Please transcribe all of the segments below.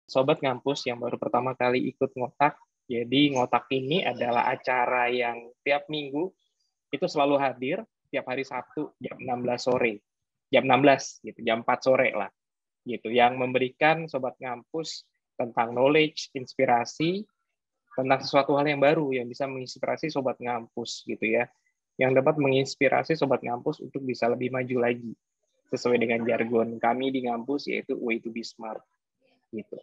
Sobat Ngampus yang baru pertama kali ikut ngotak. Jadi ngotak ini adalah acara yang tiap minggu itu selalu hadir tiap hari Sabtu jam 16 sore. Jam 16 gitu, jam 4 sore lah. Gitu, yang memberikan Sobat Ngampus tentang knowledge, inspirasi tentang sesuatu hal yang baru yang bisa menginspirasi Sobat Ngampus gitu ya. Yang dapat menginspirasi Sobat Ngampus untuk bisa lebih maju lagi sesuai dengan jargon kami di Ngampus, yaitu way to be smart gitu.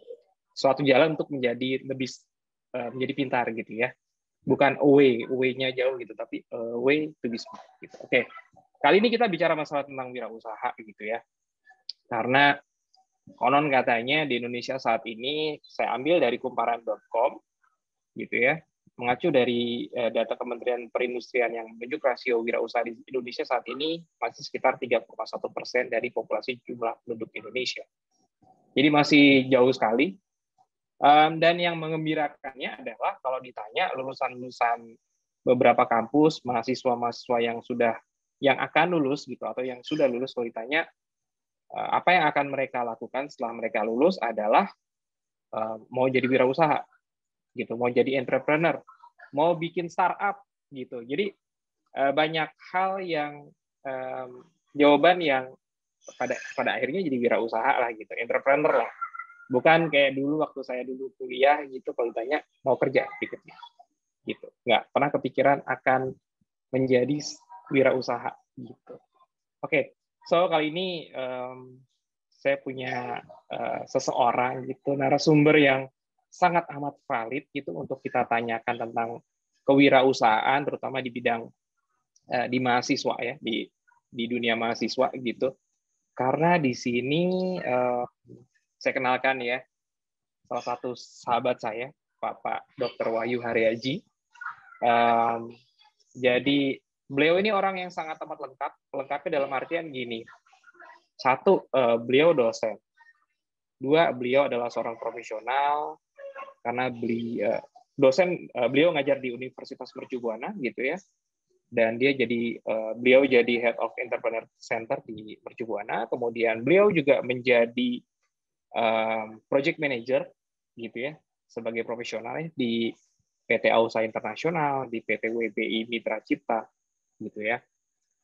Suatu jalan untuk menjadi lebih menjadi pintar gitu ya. Bukan way-nya jauh gitu, tapi way to be smart gitu. Oke. Kali ini kita bicara masalah tentang wirausaha gitu ya. Karena konon katanya di Indonesia saat ini, saya ambil dari kumparan.com gitu ya, mengacu dari data Kementerian Perindustrian yang menunjuk rasio wirausaha di Indonesia saat ini masih sekitar 3,1% dari populasi jumlah penduduk Indonesia. Jadi masih jauh sekali. Dan yang mengembirakannya adalah kalau ditanya lulusan-lulusan beberapa kampus, mahasiswa-mahasiswa yang akan lulus gitu atau yang sudah lulus, kalau ditanya apa yang akan mereka lakukan setelah mereka lulus adalah mau jadi wirausaha gitu, mau jadi entrepreneur, mau bikin startup gitu. Jadi banyak hal yang jawaban yang pada akhirnya jadi wirausaha lah gitu, entrepreneur lah. Bukan kayak dulu waktu saya dulu kuliah gitu, kalau ditanya mau kerja berikutnya gitu, nggak pernah kepikiran akan menjadi wirausaha gitu. Oke, so kali ini saya punya seseorang gitu, narasumber yang sangat amat valid gitu untuk kita tanyakan tentang kewirausahaan, terutama di bidang di mahasiswa ya, di dunia mahasiswa gitu. Karena di sini saya kenalkan ya, salah satu sahabat saya, Bapak Dr. Wahyu Haryaji. Jadi beliau ini orang yang sangat amat lengkap. Lengkapnya dalam artian gini. Satu, beliau dosen. Dua, beliau adalah seorang profesional karena beliau ngajar di Universitas Mercu Buana gitu ya. Dan beliau jadi Head of Entrepreneur Center di Mercu Buana. Kemudian beliau juga menjadi project manager gitu ya, sebagai profesional ya, di PT Ausa Internasional, di PT WBI Mitra Cipta gitu ya.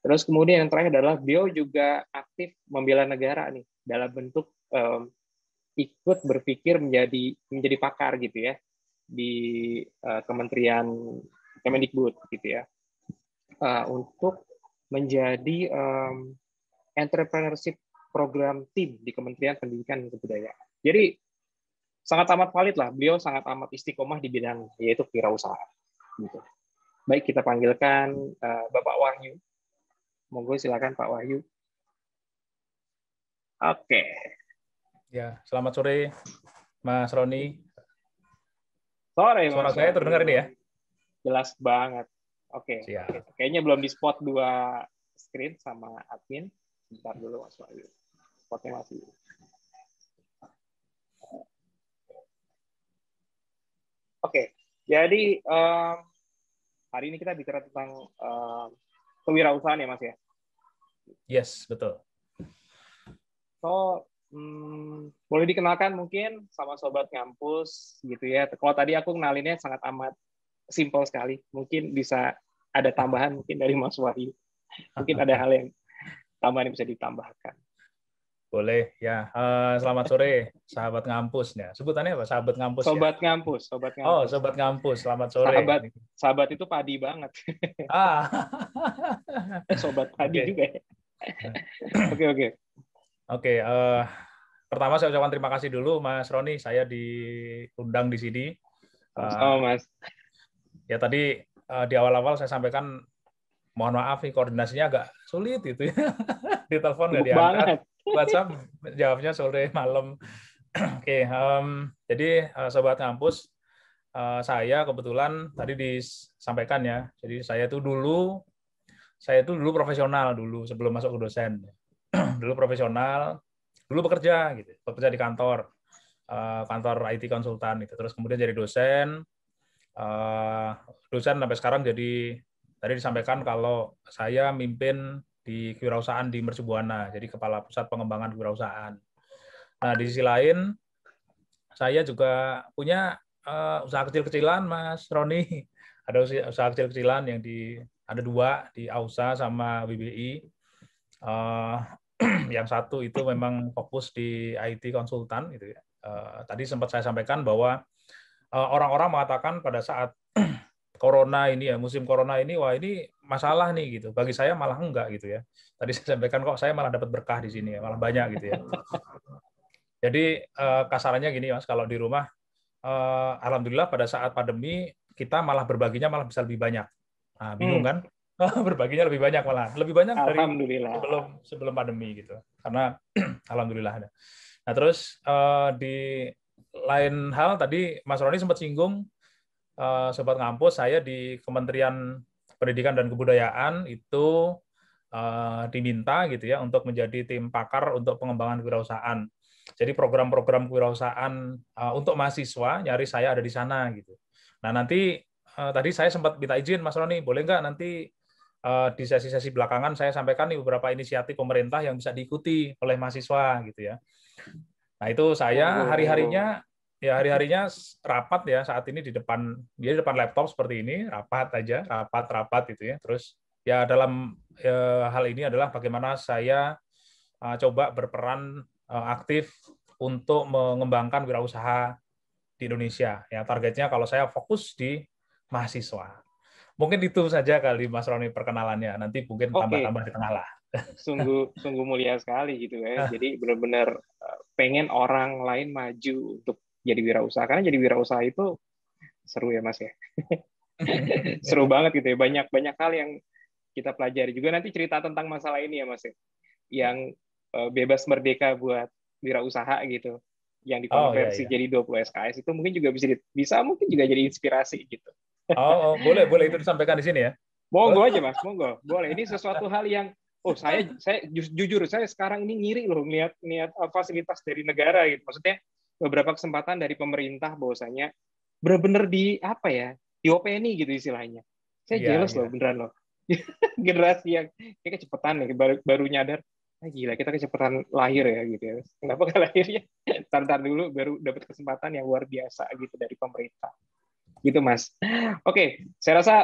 Terus kemudian yang terakhir adalah beliau juga aktif membela negara nih dalam bentuk ikut berpikir menjadi pakar gitu ya di Kementerian Kemendikbud gitu ya, untuk menjadi entrepreneurship program tim di Kementerian Pendidikan dan Kebudayaan. Jadi sangat amat valid lah, beliau sangat amat istiqomah di bidang yaitu wirausaha. Gitu. Baik, kita panggilkan Bapak Wahyu. Monggo silakan Pak Wahyu. Oke. Ya, selamat sore Mas Roni. Sore Suara Mas. saya terdengar ini ya? Jelas banget. Oke. Siap. Kayaknya belum di spot dua screen sama admin. Bentar dulu Mas Wahyu. Spotnya masih. Oke, jadi hari ini kita bicara tentang kewirausahaan ya Mas ya? Yes, betul. So, boleh dikenalkan mungkin sama Sobat Ngampus gitu ya. Kalau tadi aku kenalinnya sangat amat simpel sekali. Mungkin bisa ada tambahan mungkin dari Mas Wahyu. Mungkin ada hal yang tambahan yang bisa ditambahkan. Boleh ya. Selamat sore, sahabat ngampus ya. Sebutannya apa? Sahabat ngampus Sobat ya? Ngampus, Sobat Ngampus. Oh, sobat ngampus. Selamat sore. Sahabat itu padi banget. Sobat padi juga ya. Oke. Oke. Pertama saya ucapkan terima kasih dulu Mas Roni. Saya diundang di sini. Sama Mas. Ya tadi di awal-awal saya sampaikan mohon maaf nih koordinasinya agak sulit itu ya. Di telepon nggak diangkat. WhatsApp jawabnya sore malam. Oke, jadi sobat ngampus, saya kebetulan tadi disampaikan ya. Jadi saya itu dulu profesional dulu sebelum masuk ke dosen. Dulu profesional, dulu bekerja di kantor IT konsultan gitu. Terus kemudian jadi dosen sampai sekarang jadi tadi disampaikan kalau saya mimpin di kewirausahaan di Mercu Buana, jadi Kepala Pusat Pengembangan Kewirausahaan. Nah, di sisi lain, saya juga punya usaha kecil-kecilan, Mas Roni. Ada usaha kecil-kecilan yang ada 2 di AUSA sama WBI. Yang satu itu memang fokus di IT konsultan gitu ya. Tadi sempat saya sampaikan bahwa orang-orang mengatakan pada saat corona ini ya, musim corona ini, wah ini masalah nih gitu. Bagi saya malah enggak gitu ya. Tadi saya sampaikan kok saya malah dapat berkah di sini ya, malah banyak gitu ya. Jadi kasarannya gini Mas, kalau di rumah alhamdulillah pada saat pandemi kita malah berbaginya malah bisa lebih banyak. Nah, bingung kan? Berbaginya lebih banyak malah, lebih banyak dari sebelum pandemi gitu. Karena alhamdulillah. Nah, terus di lain hal tadi Mas Roni sempat singgung Sobat Ngampus, saya di Kementerian Pendidikan dan Kebudayaan itu diminta gitu ya untuk menjadi tim pakar untuk pengembangan kewirausahaan. Jadi program-program kewirausahaan untuk mahasiswa nyari saya ada di sana gitu. Nah nanti tadi saya sempat minta izin Mas Roni, boleh nggak nanti di sesi-sesi belakangan saya sampaikan nih beberapa inisiatif pemerintah yang bisa diikuti oleh mahasiswa gitu ya. Nah itu saya hari-harinya rapat ya saat ini di depan laptop seperti ini, rapat gitu ya. Terus ya dalam hal ini adalah bagaimana saya coba berperan aktif untuk mengembangkan wirausaha di Indonesia. Ya targetnya kalau saya fokus di mahasiswa. Mungkin itu saja kali Mas Roni perkenalannya. Nanti mungkin tambah-tambah di tengah lah. Sungguh mulia sekali gitu ya. Jadi benar-benar pengen orang lain maju untuk jadi wirausaha. Karena jadi wirausaha itu seru ya Mas ya. Seru banget gitu ya. Banyak hal yang kita pelajari. Juga nanti cerita tentang masalah ini ya Mas ya. Yang bebas merdeka buat wirausaha gitu. Yang dikonversi jadi 20 SKS itu mungkin juga bisa mungkin juga jadi inspirasi gitu. Boleh itu disampaikan di sini ya. Monggo aja Mas, monggo. Boleh. Ini sesuatu hal yang saya jujur saya sekarang ini ngiri loh ngeliat fasilitas dari negara gitu. Maksudnya beberapa kesempatan dari pemerintah bahwasanya benar-benar di diopeni gitu istilahnya. Saya jealous loh beneran loh. Generasi yang kayak kecepatan nih baru nyadar. Gila kita kecepatan lahir ya gitu ya. Kenapa lahirnya? Tar dulu baru dapat kesempatan yang luar biasa gitu dari pemerintah. Gitu Mas. Oke, saya rasa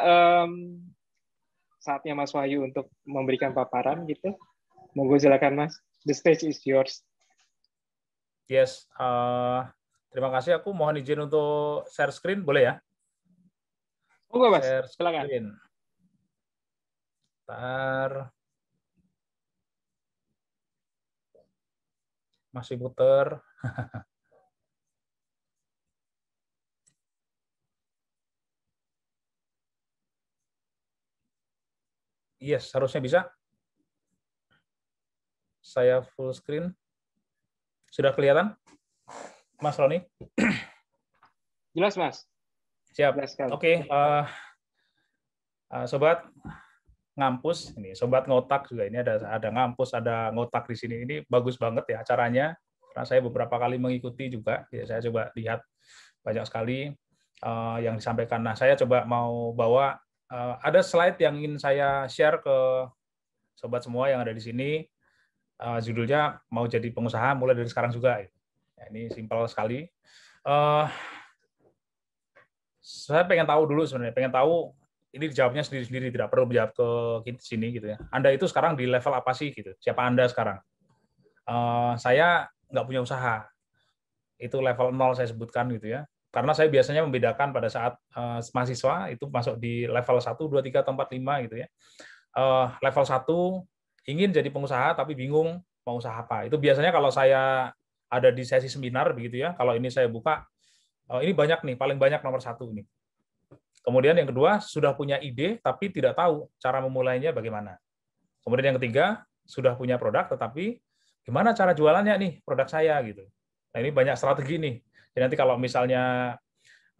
saatnya Mas Wahyu untuk memberikan paparan gitu. Monggo silakan Mas. The stage is yours. Yes. Terima kasih. Aku mohon izin untuk share screen, boleh ya? Monggo Mas. Silakan. Masih muter. Yes, harusnya bisa. Saya full screen. Sudah kelihatan, Mas Roni? Jelas, Mas. Siap. Oke, Sobat Ngampus, ini Sobat Ngotak juga ini ada Ngampus, ada Ngotak di sini. Ini bagus banget ya acaranya. Karena saya beberapa kali mengikuti juga. Ya, saya coba lihat banyak sekali yang disampaikan. Nah, saya coba mau bawa ada slide yang ingin saya share ke sobat semua yang ada di sini. Judulnya mau jadi pengusaha mulai dari sekarang juga. Ya, ini simpel sekali. Saya pengen tahu dulu sebenarnya, ini dijawabnya sendiri-sendiri, tidak perlu menjawab ke sini gitu ya. Anda itu sekarang di level apa sih gitu? Siapa Anda sekarang? Saya nggak punya usaha. Itu level 0 saya sebutkan gitu ya. Karena saya biasanya membedakan pada saat mahasiswa itu masuk di level 1, 2, 3, atau 4, 5 gitu ya. Level 1 ingin jadi pengusaha tapi bingung mau usaha apa. Itu biasanya kalau saya ada di sesi seminar begitu ya, kalau ini saya buka, ini banyak nih, paling banyak nomor 1 ini. Kemudian yang kedua, sudah punya ide tapi tidak tahu cara memulainya bagaimana. Kemudian yang ketiga, sudah punya produk tetapi gimana cara jualannya nih produk saya gitu. Nah ini banyak strategi nih. Jadi nanti kalau misalnya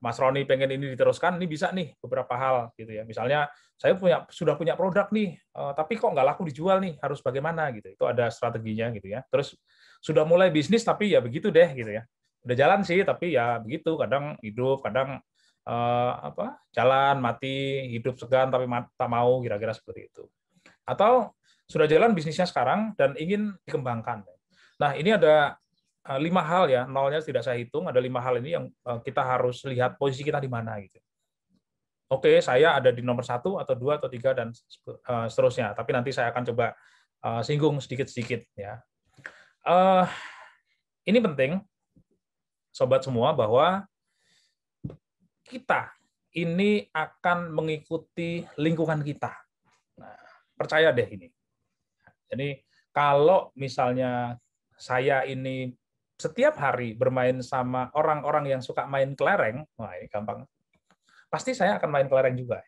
Mas Roni pengen ini diteruskan, ini bisa nih beberapa hal gitu ya. Misalnya saya sudah punya produk nih, tapi kok nggak laku dijual nih, harus bagaimana gitu. Itu ada strateginya gitu ya. Terus sudah mulai bisnis tapi ya begitu deh gitu ya. Udah jalan sih tapi ya begitu, kadang hidup, kadang jalan mati, hidup segan tapi tak mau, kira-kira seperti itu. Atau sudah jalan bisnisnya sekarang dan ingin dikembangkan. Nah, ini ada 5 hal ya, nolnya tidak saya hitung, ada 5 hal ini yang kita harus lihat posisi kita di mana gitu. Oke, saya ada di nomor 1 atau 2 atau 3 dan seterusnya. Tapi nanti saya akan coba singgung sedikit-sedikit ya. Ini penting, sobat semua, bahwa kita ini akan mengikuti lingkungan kita. Nah, percaya deh ini. Jadi kalau misalnya saya ini setiap hari bermain sama orang-orang yang suka main kelereng, wah ini gampang. Pasti saya akan main kelereng juga.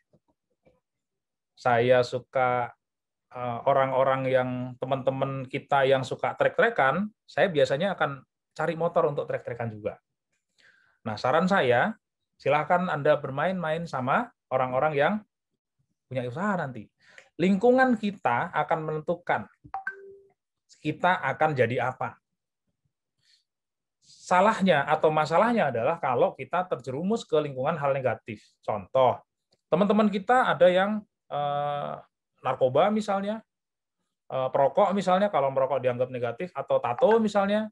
Saya suka orang-orang yang teman-teman kita yang suka trek-trekan, saya biasanya akan cari motor untuk trek-trekan juga. Nah, saran saya, silakan Anda bermain-main sama orang-orang yang punya usaha nanti. Lingkungan kita akan menentukan kita akan jadi apa. Salahnya atau masalahnya adalah kalau kita terjerumus ke lingkungan hal negatif. Contoh, teman-teman kita ada yang narkoba misalnya, perokok misalnya, kalau merokok dianggap negatif, atau tato misalnya.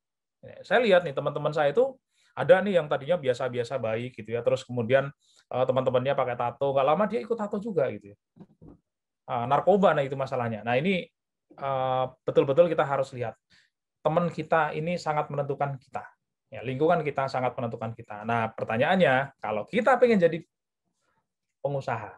Saya lihat nih teman-teman saya itu ada nih yang tadinya biasa-biasa baik gitu ya, terus kemudian teman-temannya pakai tato, nggak lama dia ikut tato juga gitu ya. Narkoba, nah itu masalahnya. Nah ini betul-betul kita harus lihat. Teman kita ini sangat menentukan kita. Ya, lingkungan kita sangat menentukan kita. Nah pertanyaannya, kalau kita pengen jadi pengusaha,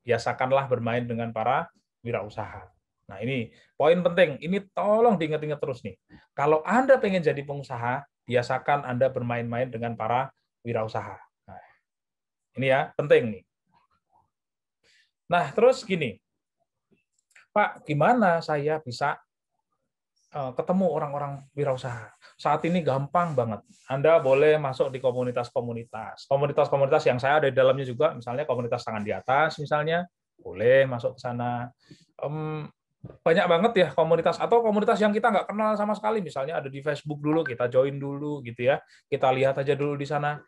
biasakanlah bermain dengan para wirausaha. Nah ini poin penting, ini tolong diingat-ingat terus nih. Kalau Anda pengen jadi pengusaha, biasakan Anda bermain-main dengan para wirausaha. Nah, ini ya, penting nih. Nah, terus gini, Pak, gimana saya bisa ketemu orang-orang wirausaha? Saat ini gampang banget. Anda boleh masuk di komunitas-komunitas. Komunitas-komunitas yang saya ada di dalamnya juga, misalnya komunitas tangan di atas, misalnya, boleh masuk ke sana. Banyak banget ya komunitas, atau komunitas yang kita nggak kenal sama sekali, misalnya ada di Facebook dulu, kita join dulu gitu ya, kita lihat aja dulu di sana,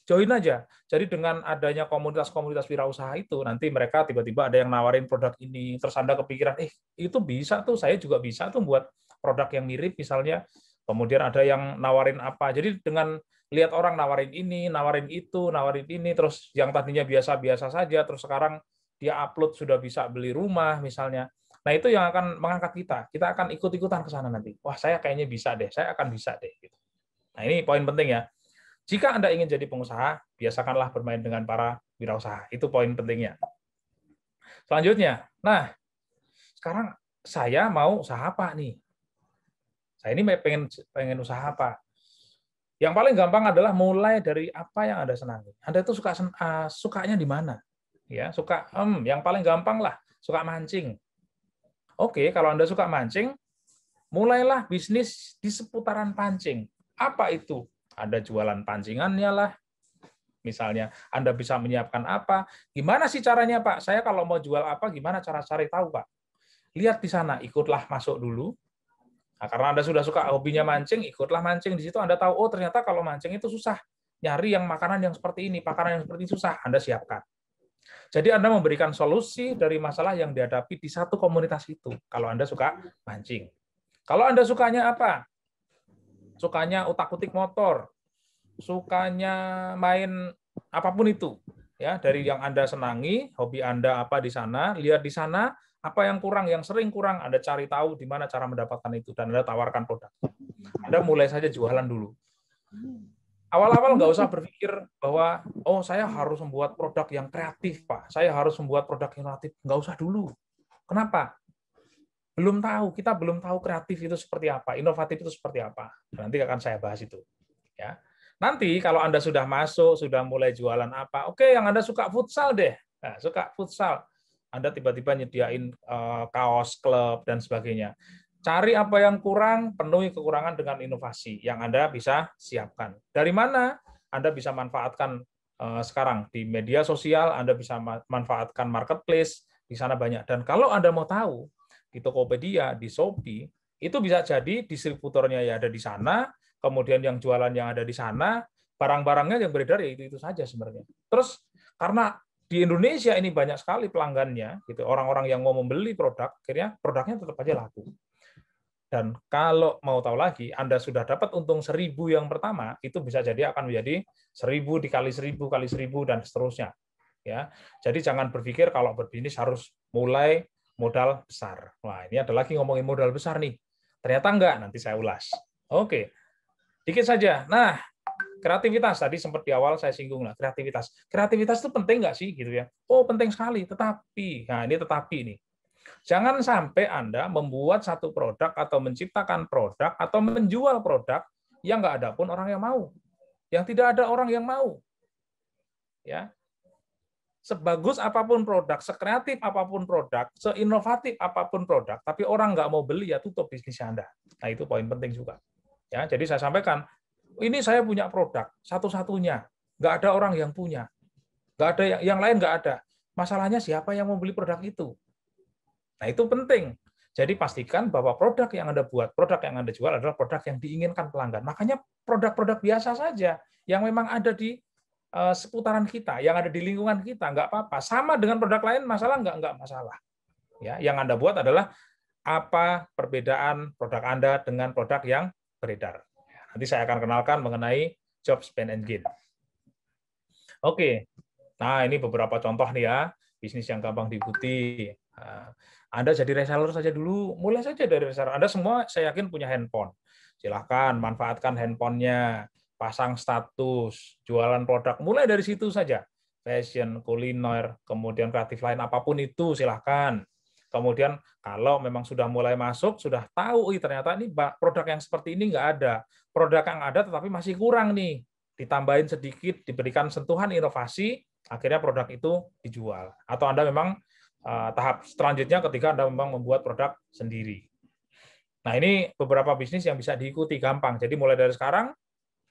join aja. Jadi dengan adanya komunitas-komunitas wirausaha itu, nanti mereka tiba-tiba ada yang nawarin produk ini, terus Anda kepikiran, itu bisa tuh, saya juga bisa tuh buat produk yang mirip misalnya, kemudian ada yang nawarin apa, jadi dengan lihat orang nawarin ini, nawarin itu, nawarin ini, terus yang tadinya biasa-biasa saja, terus sekarang dia upload sudah bisa beli rumah misalnya. Nah, itu yang akan mengangkat kita. Kita akan ikut-ikutan ke sana nanti. Wah, saya kayaknya bisa deh. Saya akan bisa deh. Nah, ini poin penting ya. Jika Anda ingin jadi pengusaha, biasakanlah bermain dengan para wirausaha. Itu poin pentingnya. Selanjutnya, nah, sekarang saya mau usaha apa nih? Saya ini pengen usaha apa? Yang paling gampang adalah mulai dari apa yang Anda senangi. Anda itu sukanya di mana? Ya, suka yang paling gampang lah, suka mancing. Oke, kalau Anda suka mancing, mulailah bisnis di seputaran pancing. Apa itu? Ada jualan pancingannya lah. Misalnya, Anda bisa menyiapkan apa? Gimana sih caranya, Pak? Saya kalau mau jual apa, gimana cara cari tahu, Pak? Lihat di sana, ikutlah masuk dulu. Nah, karena Anda sudah suka hobinya mancing, ikutlah mancing. Di situ Anda tahu, oh ternyata kalau mancing itu susah. Nyari yang makanan yang seperti ini, makanan yang seperti ini susah. Anda siapkan. Jadi Anda memberikan solusi dari masalah yang dihadapi di satu komunitas itu. Kalau Anda suka mancing. Kalau Anda sukanya apa? Sukanya utak-utik motor, sukanya main apapun itu, ya dari yang Anda senangi, hobi Anda apa di sana, lihat di sana apa yang kurang, yang sering kurang, Anda cari tahu di mana cara mendapatkan itu dan Anda tawarkan produk. Anda mulai saja jualan dulu. Awal-awal nggak usah berpikir bahwa, oh saya harus membuat produk yang kreatif, Pak. Saya harus membuat produk yang kreatif. Nggak usah dulu. Kenapa? Belum tahu. Kita belum tahu kreatif itu seperti apa, inovatif itu seperti apa. Nanti akan saya bahas itu. Ya. Nanti kalau Anda sudah masuk, sudah mulai jualan apa, oke, yang Anda suka futsal deh. Nah, suka futsal. Anda tiba-tiba nyediain kaos klub dan sebagainya. Cari apa yang kurang, penuhi kekurangan dengan inovasi yang Anda bisa siapkan. Dari mana Anda bisa manfaatkan sekarang di media sosial, Anda bisa manfaatkan marketplace, di sana banyak. Dan kalau Anda mau tahu, di Tokopedia, di Shopee, itu bisa jadi distributornya ya ada di sana, kemudian yang jualan yang ada di sana, barang-barangnya yang beredar ya itu saja sebenarnya. Terus karena di Indonesia ini banyak sekali pelanggannya, gitu, orang-orang yang mau membeli produk, akhirnya produknya tetap aja laku. Dan kalau mau tahu lagi, Anda sudah dapat untung 1.000 yang pertama, itu bisa jadi akan menjadi 1.000 dikali 1.000 kali 1.000 dan seterusnya. Ya, jadi jangan berpikir kalau berbisnis harus mulai modal besar. Wah, ini ada lagi ngomongin modal besar nih. Ternyata enggak, nanti saya ulas. Oke, dikit saja. Nah, kreativitas tadi sempat di awal saya singgung lah, kreativitas. Kreativitas itu penting nggak sih gitu ya? Oh, penting sekali. Tetapi, nah ini tetapi nih. Jangan sampai Anda membuat satu produk atau menciptakan produk atau menjual produk yang nggak ada pun orang yang mau, yang tidak ada orang yang mau. Ya, sebagus apapun produk, sekreatif apapun produk, seinovatif apapun produk, tapi orang nggak mau beli, ya tutup bisnis Anda. Nah, itu poin penting juga. Ya, jadi saya sampaikan, ini saya punya produk satu-satunya, nggak ada orang yang punya, nggak ada yang lain nggak ada. Masalahnya siapa yang mau beli produk itu? Nah, itu penting. Jadi pastikan bahwa produk yang Anda buat, produk yang Anda jual adalah produk yang diinginkan pelanggan. Makanya produk-produk biasa saja yang memang ada di seputaran kita, yang ada di lingkungan kita, nggak apa-apa. Sama dengan produk lain, masalah nggak masalah. Ya, yang Anda buat adalah apa perbedaan produk Anda dengan produk yang beredar. Nanti saya akan kenalkan mengenai job spend and gain. Oke, nah ini beberapa contoh nih ya, bisnis yang gampang diikuti. Anda jadi reseller saja dulu, mulai saja dari reseller. Anda semua saya yakin punya handphone. Silahkan manfaatkan handphonenya, pasang status, jualan produk, mulai dari situ saja. Fashion, kuliner, kemudian kreatif lain, apapun itu silahkan. Kemudian kalau memang sudah mulai masuk, sudah tahu, ternyata ini produk yang seperti ini nggak ada. Produk yang ada tetapi masih kurang nih. Ditambahin sedikit, diberikan sentuhan inovasi, akhirnya produk itu dijual. Atau Anda memang tahap selanjutnya ketika Anda memang membuat produk sendiri. Nah, ini beberapa bisnis yang bisa diikuti gampang. Jadi mulai dari sekarang,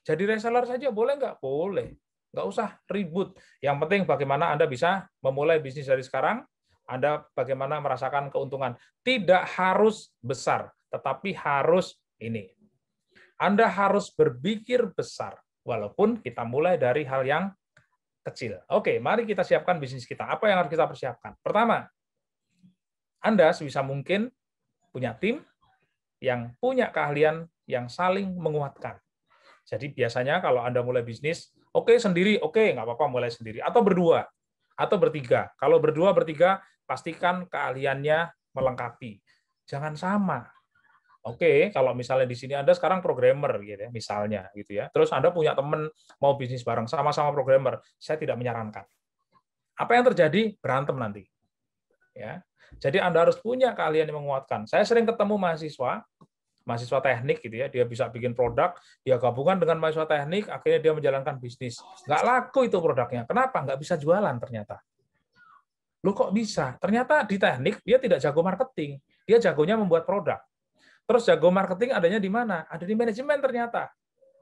jadi reseller saja boleh nggak? Boleh. Nggak usah ribut. Yang penting bagaimana Anda bisa memulai bisnis dari sekarang, Anda bagaimana merasakan keuntungan. Tidak harus besar, tetapi harus ini. Anda harus berpikir besar, walaupun kita mulai dari hal yang kecil. Oke, mari kita siapkan bisnis kita. Apa yang harus kita persiapkan? Pertama, Anda sebisa mungkin punya tim yang punya keahlian yang saling menguatkan. Jadi biasanya kalau Anda mulai bisnis, oke sendiri, oke nggak apa-apa mulai sendiri, atau berdua, atau bertiga. Kalau berdua, bertiga, pastikan keahliannya melengkapi. Jangan sama. Oke, kalau misalnya di sini Anda sekarang programmer gitu ya, misalnya gitu ya. Terus Anda punya teman mau bisnis bareng sama-sama programmer, saya tidak menyarankan. Apa yang terjadi? Berantem nanti. Ya. Jadi Anda harus punya keahlian yang menguatkan. Saya sering ketemu mahasiswa teknik gitu ya, dia bisa bikin produk, dia gabungan dengan mahasiswa teknik, akhirnya dia menjalankan bisnis. Nggak laku itu produknya. Kenapa? Nggak bisa jualan ternyata. Loh kok bisa? Ternyata di teknik dia tidak jago marketing, dia jagonya membuat produk. Terus jago marketing adanya di mana? Ada di manajemen ternyata.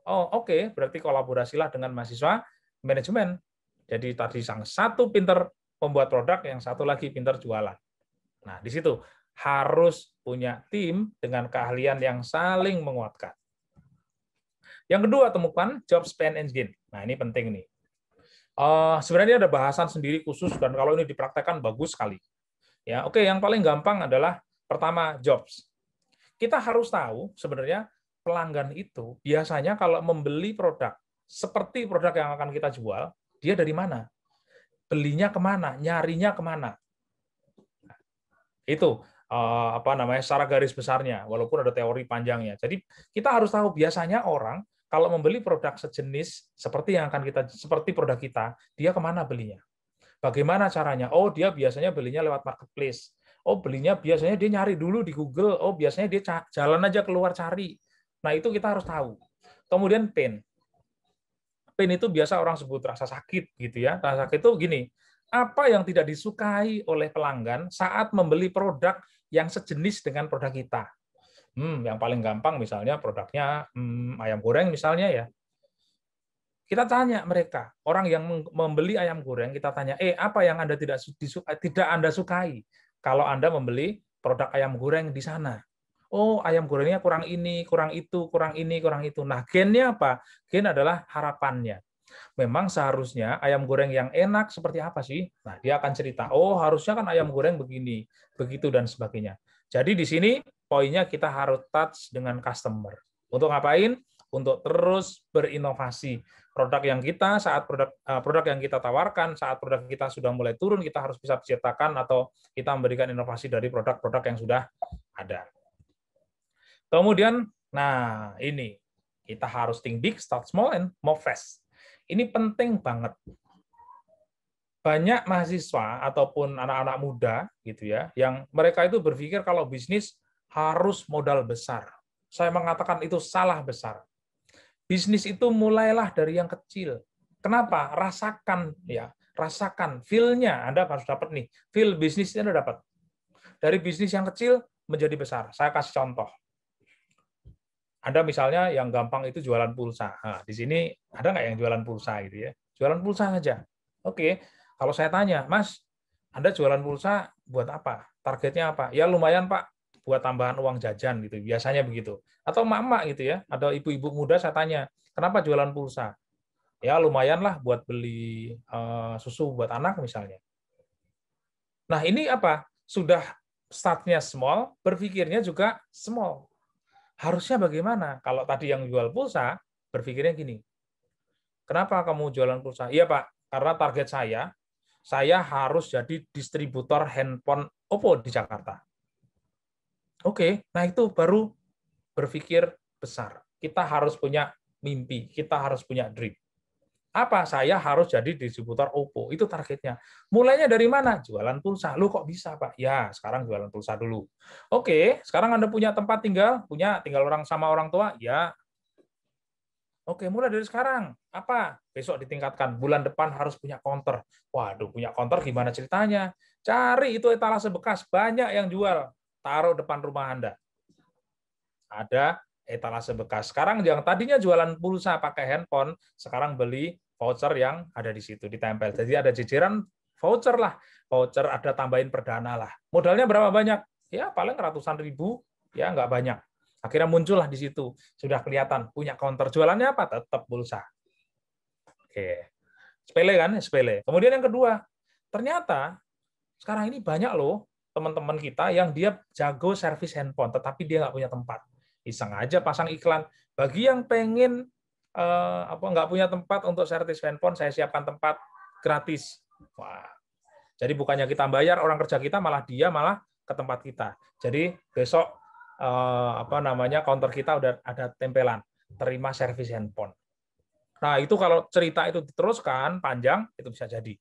Oh oke, berarti kolaborasilah dengan mahasiswa manajemen. Jadi tadi sang satu pinter membuat produk, yang satu lagi pinter jualan. Nah di situ harus punya tim dengan keahlian yang saling menguatkan. Yang kedua, temukan job spend and gain. Nah ini penting nih. Sebenarnya ada bahasan sendiri khusus, dan kalau ini dipraktekkan bagus sekali. Ya oke, yang paling gampang adalah pertama jobs. Kita harus tahu sebenarnya pelanggan itu biasanya kalau membeli produk seperti produk yang akan kita jual, dia dari mana? Belinya kemana? Nyarinya kemana? Itu secara garis besarnya, walaupun ada teori panjangnya. Jadi kita harus tahu biasanya orang kalau membeli produk sejenis seperti yang akan kita, seperti produk kita, dia kemana belinya? Bagaimana caranya? Oh, dia biasanya belinya lewat marketplace. Oh, belinya biasanya dia nyari dulu di Google. Oh, biasanya dia jalan aja keluar cari. Nah, itu kita harus tahu. Kemudian pain. Pain itu biasa orang sebut rasa sakit gitu ya. Rasa sakit itu gini, apa yang tidak disukai oleh pelanggan saat membeli produk yang sejenis dengan produk kita? Yang paling gampang misalnya produknya ayam goreng misalnya ya. Kita tanya mereka, orang yang membeli ayam goreng, kita tanya, apa yang Anda tidak Anda sukai kalau Anda membeli produk ayam goreng di sana? Oh, ayam gorengnya kurang ini, kurang itu, kurang ini, kurang itu. Nah, gain-nya apa? Gain adalah harapannya. Memang seharusnya ayam goreng yang enak seperti apa sih? Nah, dia akan cerita, oh harusnya kan ayam goreng begini, begitu, dan sebagainya. Jadi di sini poinnya kita harus touch dengan customer. Untuk ngapain? Untuk terus berinovasi. Produk yang kita produk yang kita tawarkan, saat produk kita sudah mulai turun, kita harus bisa ciptakan atau kita memberikan inovasi dari produk-produk yang sudah ada. Kemudian, nah ini kita harus think big, start small, and move fast. Ini penting banget. Banyak mahasiswa ataupun anak-anak muda gitu ya, yang mereka itu berpikir kalau bisnis harus modal besar. Saya mengatakan itu salah besar. Bisnis itu mulailah dari yang kecil. Kenapa? Rasakan ya, rasakan feel-nya. Anda harus dapat nih, feel bisnisnya Anda dapat. Dari bisnis yang kecil menjadi besar. Saya kasih contoh. Ada misalnya yang gampang itu jualan pulsa. Nah, di sini ada nggak yang jualan pulsa gitu ya? Jualan pulsa saja. Oke, kalau saya tanya, Mas, Anda jualan pulsa buat apa? Targetnya apa? Ya lumayan Pak, buat tambahan uang jajan gitu. Biasanya begitu. Atau emak-emak gitu ya, ada ibu-ibu muda saya tanya, kenapa jualan pulsa? Ya lumayan lah buat beli susu buat anak misalnya. Nah ini apa? Sudah startnya small, berpikirnya juga small. Harusnya bagaimana? Kalau tadi yang jual pulsa, berpikirnya gini, kenapa kamu jualan pulsa? Iya Pak, karena target saya harus jadi distributor handphone Oppo di Jakarta. Oke, nah itu baru berpikir besar. Kita harus punya mimpi, kita harus punya dream. Apa? Saya harus jadi distributor Oppo. Itu targetnya. Mulainya dari mana? Jualan pulsa. Lu kok bisa, Pak? Ya, sekarang jualan pulsa dulu. Oke, sekarang Anda punya tempat tinggal? Tinggal orang sama orang tua? Ya. Oke, mulai dari sekarang. Apa? Besok ditingkatkan. Bulan depan harus punya counter. Waduh, punya counter gimana ceritanya? Cari itu etalase bekas. Banyak yang jual. Taruh depan rumah Anda. Ada etalase bekas. Sekarang yang tadinya jualan pulsa pakai handphone, sekarang beli voucher yang ada di situ, ditempel. Jadi ada jejeran voucher lah. Voucher ada tambahin perdana lah. Modalnya berapa banyak? Ya paling ratusan ribu, ya nggak banyak. Akhirnya muncullah di situ. Sudah kelihatan, punya counter. Jualannya apa? Tetap pulsa. Oke. Sepele kan? Sepele. Kemudian yang kedua, ternyata sekarang ini banyak loh teman-teman kita yang dia jago servis handphone, tetapi dia nggak punya tempat. Iseng aja pasang iklan. Bagi yang pengen nggak punya tempat untuk servis handphone, saya siapkan tempat gratis. Wah, jadi bukannya kita bayar orang kerja kita, malah ke tempat kita. Jadi besok counter kita udah ada tempelan terima servis handphone. Nah itu kalau cerita itu diteruskan panjang itu bisa jadi.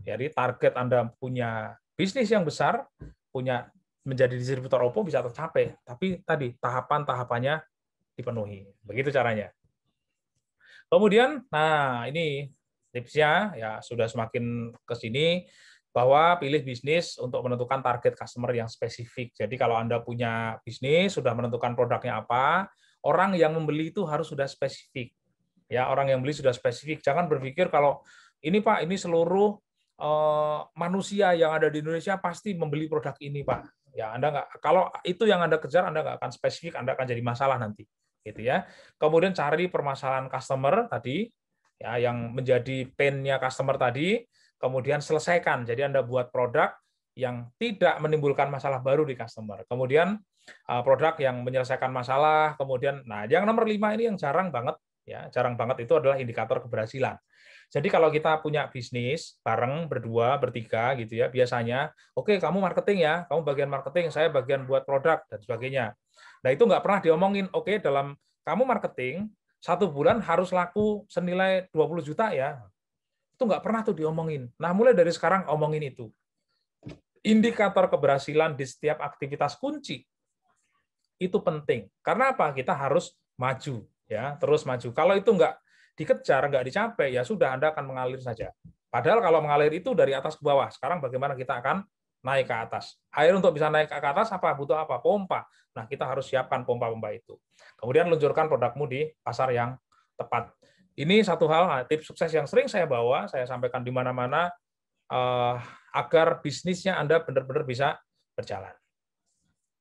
Jadi target Anda punya bisnis yang besar, punya menjadi distributor Oppo bisa tercapai, tapi tadi tahapan-tahapannya dipenuhi. Begitu caranya. Kemudian, nah ini tipsnya ya sudah semakin ke sini bahwa pilih bisnis untuk menentukan target customer yang spesifik. Jadi kalau Anda punya bisnis sudah menentukan produknya apa, orang yang membeli itu harus sudah spesifik. Ya, orang yang beli sudah spesifik. Jangan berpikir kalau ini Pak, ini seluruh manusia yang ada di Indonesia pasti membeli produk ini, Pak. Ya, Anda nggak, kalau itu yang Anda kejar, Anda nggak akan spesifik, Anda akan jadi masalah nanti, gitu ya. Kemudian cari permasalahan customer tadi, ya, yang menjadi pain-nya customer tadi, kemudian selesaikan. Jadi Anda buat produk yang tidak menimbulkan masalah baru di customer. Kemudian produk yang menyelesaikan masalah. Kemudian, nah, yang nomor 5 ini yang jarang banget, ya, jarang banget itu adalah indikator keberhasilan. Jadi kalau kita punya bisnis bareng berdua, bertiga gitu ya, biasanya oke, kamu marketing ya, kamu bagian marketing, saya bagian buat produk dan sebagainya. Nah, itu nggak pernah diomongin, oke, dalam kamu marketing 1 bulan harus laku senilai 20 juta ya. Itu nggak pernah tuh diomongin. Nah, mulai dari sekarang omongin itu. Indikator keberhasilan di setiap aktivitas kunci itu penting. Karena apa? Kita harus maju, ya, terus maju. Kalau itu nggak dikejar, nggak dicapai, ya sudah, Anda akan mengalir saja. Padahal kalau mengalir itu dari atas ke bawah. Sekarang bagaimana kita akan naik ke atas? Air untuk bisa naik ke atas apa? Butuh apa? Pompa. Nah, kita harus siapkan pompa-pompa itu. Kemudian luncurkan produkmu di pasar yang tepat. Ini satu hal, tips sukses yang sering saya bawa, saya sampaikan di mana-mana, agar bisnisnya Anda benar-benar bisa berjalan.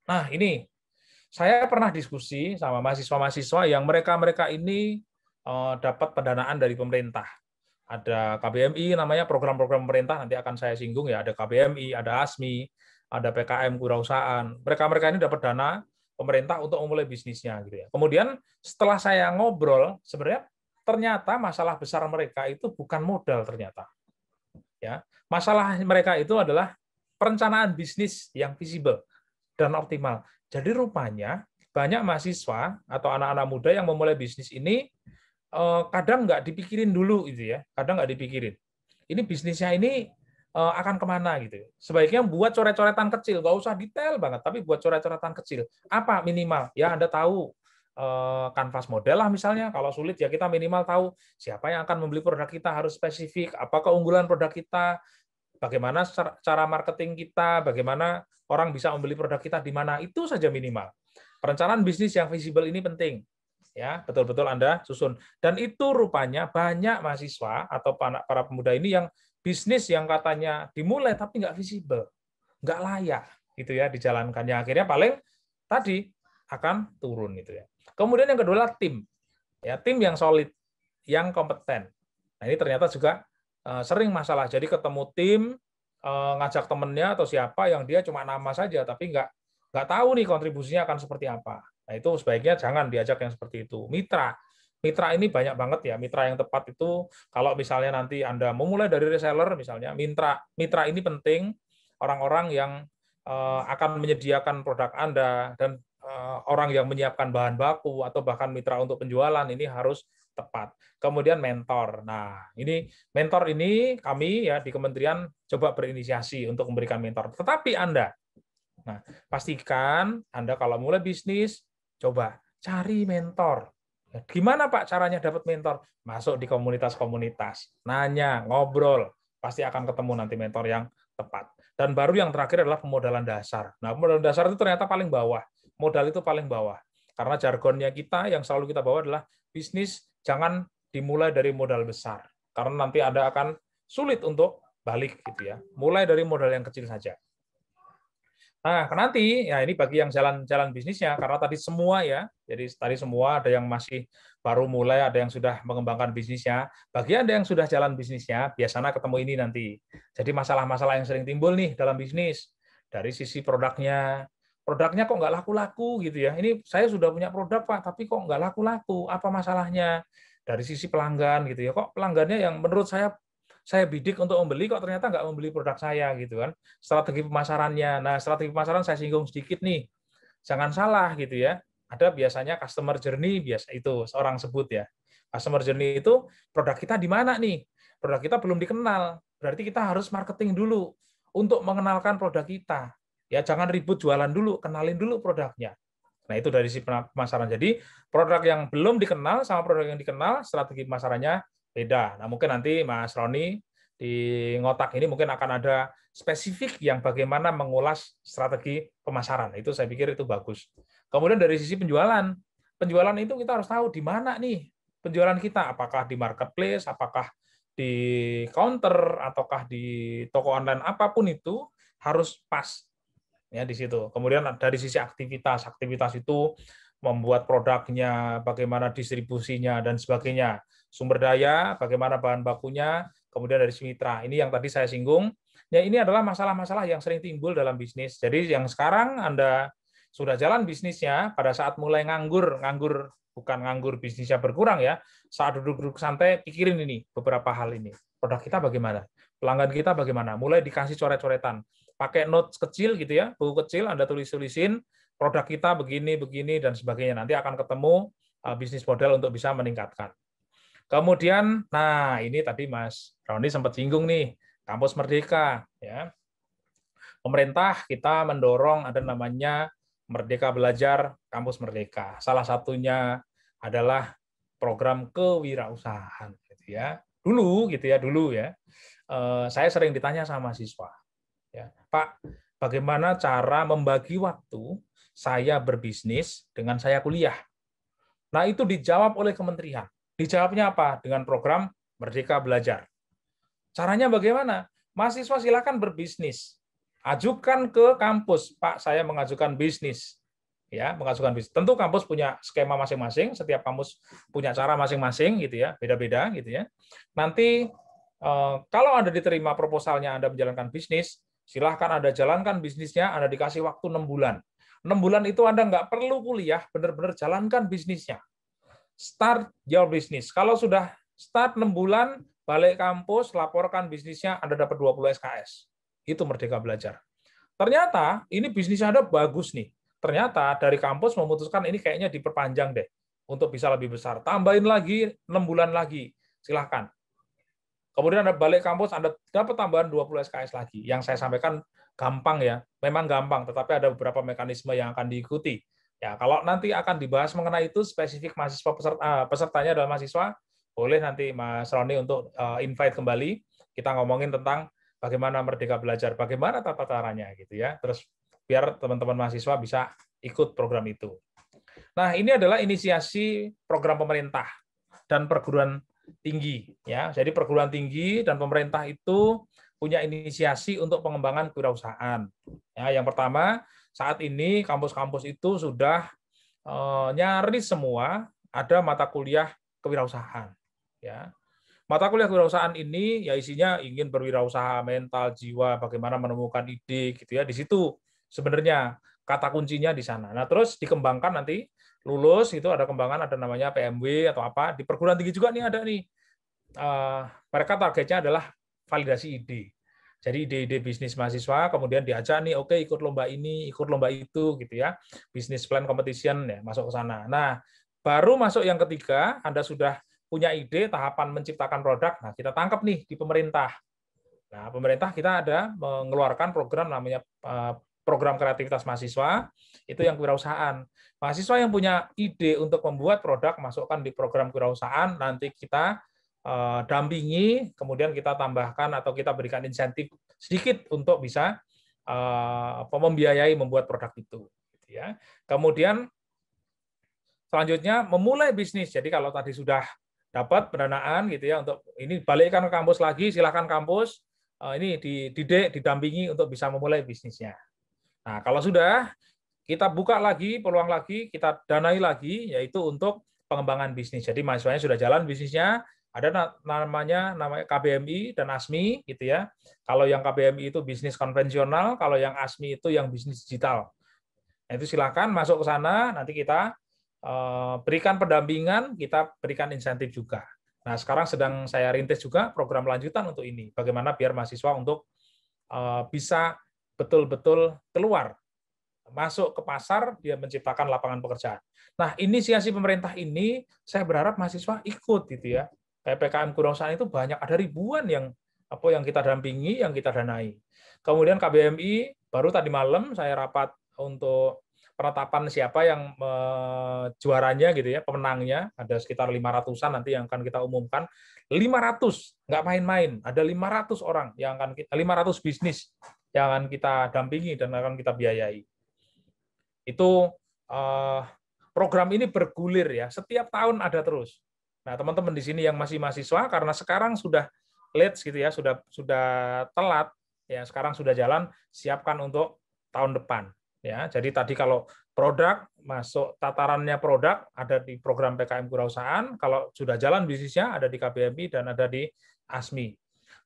Nah, ini saya pernah diskusi sama mahasiswa-mahasiswa yang mereka ini dapat pendanaan dari pemerintah. Ada KBMI namanya, program-program pemerintah, nanti akan saya singgung ya, ada KBMI, ada ASMI, ada PKM kewirausahaan. Mereka ini dapat dana pemerintah untuk memulai bisnisnya gitu ya. Kemudian setelah saya ngobrol, sebenarnya ternyata masalah besar mereka itu bukan modal ternyata. Ya, masalah mereka itu adalah perencanaan bisnis yang visible dan optimal. Jadi rupanya banyak mahasiswa atau anak-anak muda yang memulai bisnis ini kadang nggak dipikirin dulu gitu ya, kadang nggak dipikirin. Ini bisnisnya ini akan kemana gitu. Sebaiknya buat coret-coretan kecil, nggak usah detail banget, tapi buat coret-coretan kecil. Apa minimal? Ya Anda tahu kanvas model lah misalnya. Kalau sulit ya kita minimal tahu siapa yang akan membeli produk kita, harus spesifik, apa keunggulan produk kita, bagaimana cara marketing kita, bagaimana orang bisa membeli produk kita di mana, itu saja minimal. Perencanaan bisnis yang visible ini penting. Ya, betul-betul Anda susun. Dan itu rupanya banyak mahasiswa atau para pemuda ini yang bisnis yang katanya dimulai tapi nggak visible, nggak layak gitu ya dijalankannya. Akhirnya paling tadi akan turun gitu ya. Kemudian yang kedua adalah tim. Ya, tim yang solid, yang kompeten. Nah, ini ternyata juga sering masalah. Jadi ketemu tim, ngajak temennya atau siapa yang dia cuma nama saja, tapi nggak tahu nih kontribusinya akan seperti apa. Nah, itu sebaiknya jangan diajak yang seperti itu. Mitra ini banyak banget ya. Mitra yang tepat itu kalau misalnya nanti Anda memulai dari reseller misalnya, mitra ini penting, orang-orang yang akan menyediakan produk Anda dan orang yang menyiapkan bahan baku atau bahkan mitra untuk penjualan ini harus tepat. Kemudian mentor. Nah, ini mentor ini kami ya di kementerian coba berinisiasi untuk memberikan mentor. Tetapi Anda, nah, pastikan Anda kalau mulai bisnis coba cari mentor. Gimana Pak caranya dapat mentor? Masuk di komunitas-komunitas, nanya, ngobrol, pasti akan ketemu nanti mentor yang tepat. Dan baru yang terakhir adalah pemodalan dasar. Nah, pemodalan dasar itu ternyata paling bawah. Modal itu paling bawah. Karena jargonnya kita yang selalu kita bawa adalah bisnis jangan dimulai dari modal besar. Karena nanti Anda akan sulit untuk balik gitu ya. Mulai dari modal yang kecil saja. Nah, nanti ya ini bagi yang jalan bisnisnya karena tadi semua ya. Jadi tadi semua ada yang masih baru mulai, ada yang sudah mengembangkan bisnisnya. Bagi Anda yang sudah jalan bisnisnya, biasanya ketemu ini nanti. Jadi masalah-masalah yang sering timbul nih dalam bisnis dari sisi produknya kok nggak laku-laku gitu ya. Ini saya sudah punya produk Pak, tapi kok nggak laku-laku. Apa masalahnya? Dari sisi pelanggan gitu ya. Kok pelanggannya yang menurut saya bidik untuk membeli kok ternyata nggak membeli produk saya gitu kan. Strategi pemasarannya. Nah, strategi pemasaran saya singgung sedikit nih. Jangan salah gitu ya. Ada biasanya customer journey biasa itu seorang sebut ya. Customer journey itu produk kita di mana nih? Produk kita belum dikenal. Berarti kita harus marketing dulu untuk mengenalkan produk kita. Ya, jangan ribut jualan dulu, kenalin dulu produknya. Nah, itu dari sisi pemasaran. Jadi, produk yang belum dikenal sama produk yang dikenal, strategi pemasarannya beda. Nah, mungkin nanti Mas Roni di ngotak ini mungkin akan ada spesifik yang bagaimana mengulas strategi pemasaran. Itu saya pikir itu bagus. Kemudian dari sisi penjualan itu kita harus tahu di mana nih penjualan kita, apakah di marketplace, apakah di counter, ataukah di toko online, apapun itu harus pas ya di situ. Kemudian dari sisi aktivitas itu membuat produknya, bagaimana distribusinya dan sebagainya. Sumber daya, bagaimana bahan bakunya, kemudian dari mitra. Ini yang tadi saya singgung. Ya, ini adalah masalah-masalah yang sering timbul dalam bisnis. Jadi yang sekarang Anda sudah jalan bisnisnya, pada saat mulai nganggur bukan nganggur bisnisnya berkurang ya, saat duduk-duduk santai, pikirin ini, beberapa hal ini. Produk kita bagaimana? Pelanggan kita bagaimana? Mulai dikasih coret-coretan. Pakai notes kecil gitu ya, buku kecil, Anda tulis-tulisin, produk kita begini, dan sebagainya. Nanti akan ketemu bisnis model untuk bisa meningkatkan. Kemudian, nah ini tadi Mas Roni sempat singgung nih, Kampus Merdeka. Ya. Pemerintah kita mendorong ada namanya Merdeka Belajar Kampus Merdeka. Salah satunya adalah program kewirausahaan. Gitu ya. Dulu ya. Saya sering ditanya sama mahasiswa. Ya, Pak, bagaimana cara membagi waktu saya berbisnis dengan saya kuliah? Nah, itu dijawab oleh kementerian. Dijawabnya apa? Dengan program Merdeka Belajar. Caranya bagaimana? Mahasiswa silakan berbisnis. Ajukan ke kampus, Pak, saya mengajukan bisnis. Ya, mengajukan bisnis. Tentu kampus punya skema masing-masing, setiap kampus punya cara masing-masing gitu ya, beda-beda gitu ya. Nanti kalau Anda diterima proposalnya Anda menjalankan bisnis, silahkan Anda jalankan bisnisnya, Anda dikasih waktu 6 bulan. 6 bulan itu Anda nggak perlu kuliah, benar-benar jalankan bisnisnya. Start your business. Kalau sudah start 6 bulan, balik kampus, laporkan bisnisnya, Anda dapat 20 SKS. Itu Merdeka Belajar. Ternyata ini bisnis Anda bagus nih. Ternyata dari kampus memutuskan ini kayaknya diperpanjang deh untuk bisa lebih besar. Tambahin lagi 6 bulan lagi. Silahkan. Kemudian Anda balik kampus, Anda dapat tambahan 20 SKS lagi. Yang saya sampaikan gampang ya, memang gampang, tetapi ada beberapa mekanisme yang akan diikuti. Ya, kalau nanti akan dibahas mengenai itu spesifik mahasiswa pesertanya adalah mahasiswa, boleh nanti Mas Roni untuk invite kembali. Kita ngomongin tentang bagaimana Merdeka Belajar, bagaimana tata caranya gitu ya. Terus biar teman-teman mahasiswa bisa ikut program itu. Nah, ini adalah inisiasi program pemerintah dan perguruan tinggi ya. Jadi perguruan tinggi dan pemerintah itu punya inisiasi untuk pengembangan kewirausahaan. Ya, yang pertama, saat ini kampus-kampus itu sudah nyaris semua ada mata kuliah kewirausahaan ya. Mata kuliah kewirausahaan ini ya isinya ingin berwirausaha, mental, jiwa, bagaimana menemukan ide gitu ya. Di situ sebenarnya kata kuncinya di sana. Nah, terus dikembangkan nanti lulus itu ada kembangan, ada namanya PMW atau apa. Di perguruan tinggi juga nih ada nih. Mereka targetnya adalah validasi ide. Jadi ide-ide bisnis mahasiswa kemudian diajak nih, oke ikut lomba ini, ikut lomba itu gitu ya. Business plan competition ya, masuk ke sana. Nah, baru masuk yang ketiga, Anda sudah punya ide tahapan menciptakan produk. Nah, kita tangkap nih di pemerintah. Nah, pemerintah kita ada mengeluarkan program namanya program kreativitas mahasiswa, itu yang kewirausahaan. Mahasiswa yang punya ide untuk membuat produk, masukkan di program kewirausahaan, nanti kita dampingi, kemudian kita tambahkan atau kita berikan insentif sedikit untuk bisa membiayai membuat produk itu. Ya. Kemudian selanjutnya memulai bisnis. Jadi kalau tadi sudah dapat pendanaan gitu ya untuk ini balikkan ke kampus lagi, silakan kampus ini dididik, didampingi untuk bisa memulai bisnisnya. Nah, kalau sudah kita buka lagi peluang lagi, kita danai lagi yaitu untuk pengembangan bisnis. Jadi mahasiswanya sudah jalan bisnisnya, ada namanya KBMI dan ASMI gitu ya. Kalau yang KBMI itu bisnis konvensional, kalau yang ASMI itu yang bisnis digital. Nah, itu silakan masuk ke sana, nanti kita berikan pendampingan, kita berikan insentif juga. Nah, sekarang sedang saya rintis juga program lanjutan untuk ini. Bagaimana biar mahasiswa untuk bisa betul-betul keluar, masuk ke pasar, dia menciptakan lapangan pekerjaan. Nah, inisiasi pemerintah ini, saya berharap mahasiswa ikut gitu ya. PPKM kewirausahaan itu banyak, ada ribuan yang kita dampingi, yang kita danai. Kemudian KBMI, baru tadi malam saya rapat untuk penetapan siapa yang juaranya gitu ya, pemenangnya, ada sekitar 500-an nanti yang akan kita umumkan. 500, nggak main-main, ada 500 orang yang akan 500 bisnis yang akan kita dampingi dan akan kita biayai. Itu program ini bergulir ya, setiap tahun ada terus. Nah, teman-teman di sini yang masih mahasiswa karena sekarang sudah late gitu ya, sudah telat ya, sekarang sudah jalan, siapkan untuk tahun depan ya. Jadi tadi kalau produk masuk tatarannya produk ada di program PKM Kewirausahaan, kalau sudah jalan bisnisnya ada di KBMI dan ada di ASMI.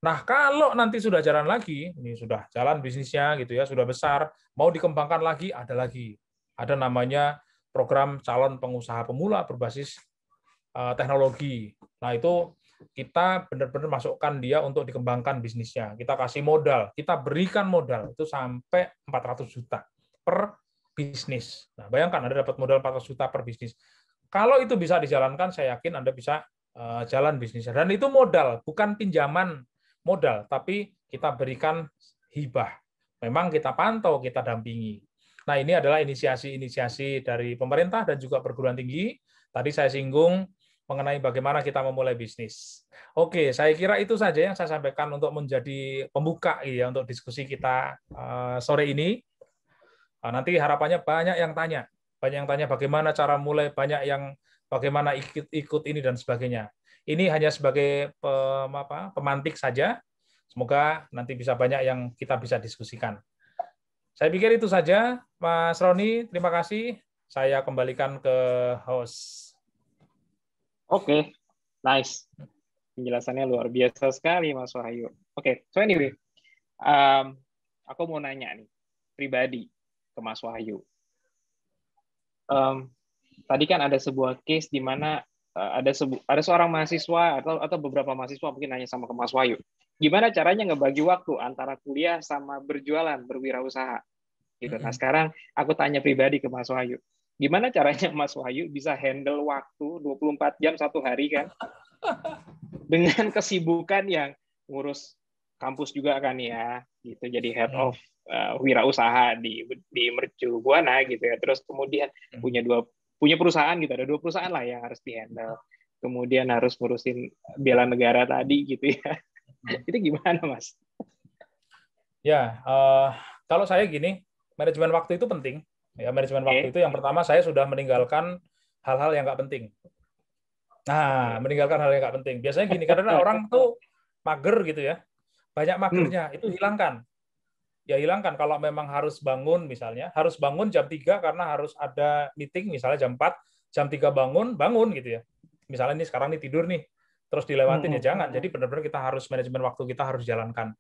Nah, kalau nanti sudah jalan lagi, ini sudah jalan bisnisnya gitu ya, sudah besar, mau dikembangkan lagi, ada lagi. Ada namanya program calon pengusaha pemula berbasis teknologi. Nah, itu kita benar-benar masukkan dia untuk dikembangkan bisnisnya. Kita kasih modal, kita berikan modal itu sampai 400 juta per bisnis. Nah, bayangkan Anda dapat modal 400 juta per bisnis. Kalau itu bisa dijalankan, saya yakin Anda bisa jalan bisnisnya. Dan itu modal, bukan pinjaman modal, tapi kita berikan hibah. Memang kita pantau, kita dampingi. Nah, ini adalah inisiasi-inisiasi dari pemerintah dan juga perguruan tinggi. Tadi saya singgung mengenai bagaimana kita memulai bisnis. Oke, saya kira itu saja yang saya sampaikan untuk menjadi pembuka ya untuk diskusi kita sore ini. Nanti harapannya banyak yang tanya bagaimana cara mulai, banyak yang bagaimana ikut ini dan sebagainya. Ini hanya sebagai pemantik saja. Semoga nanti bisa banyak yang kita bisa diskusikan. Saya pikir itu saja, Mas Roni. Terima kasih. Saya kembalikan ke host. Oke, nice. Penjelasannya luar biasa sekali, Mas Wahyu. Oke, so anyway, aku mau nanya nih, pribadi ke Mas Wahyu. Tadi kan ada sebuah case di mana ada seorang mahasiswa atau beberapa mahasiswa mungkin nanya sama ke Mas Wahyu, gimana caranya ngebagi waktu antara kuliah sama berjualan, berwirausaha gitu. Nah, sekarang aku tanya pribadi ke Mas Wahyu, gimana caranya Mas Wahyu bisa handle waktu 24 jam satu hari kan dengan kesibukan yang ngurus kampus juga kan ya, gitu, jadi head of wirausaha di Mercu Buana gitu ya, terus kemudian punya perusahaan gitu, ada 2 perusahaan lah yang harus dihandle, kemudian harus ngurusin bela negara tadi gitu ya. Itu gimana, Mas? Ya, kalau saya gini, manajemen waktu itu penting. Ya, manajemen waktu itu yang pertama saya sudah meninggalkan hal-hal yang nggak penting. Nah, meninggalkan hal yang nggak penting. Biasanya gini, karena orang tuh mager gitu ya, banyak magernya, itu hilangkan. Ya hilangkan. Kalau memang harus bangun misalnya, harus bangun jam 3 karena harus ada meeting misalnya jam 4, jam 3 bangun gitu ya. Misalnya nih sekarang nih tidur nih, terus dilewatin ya jangan. Jadi benar-benar kita harus manajemen waktu kita harus jalankan.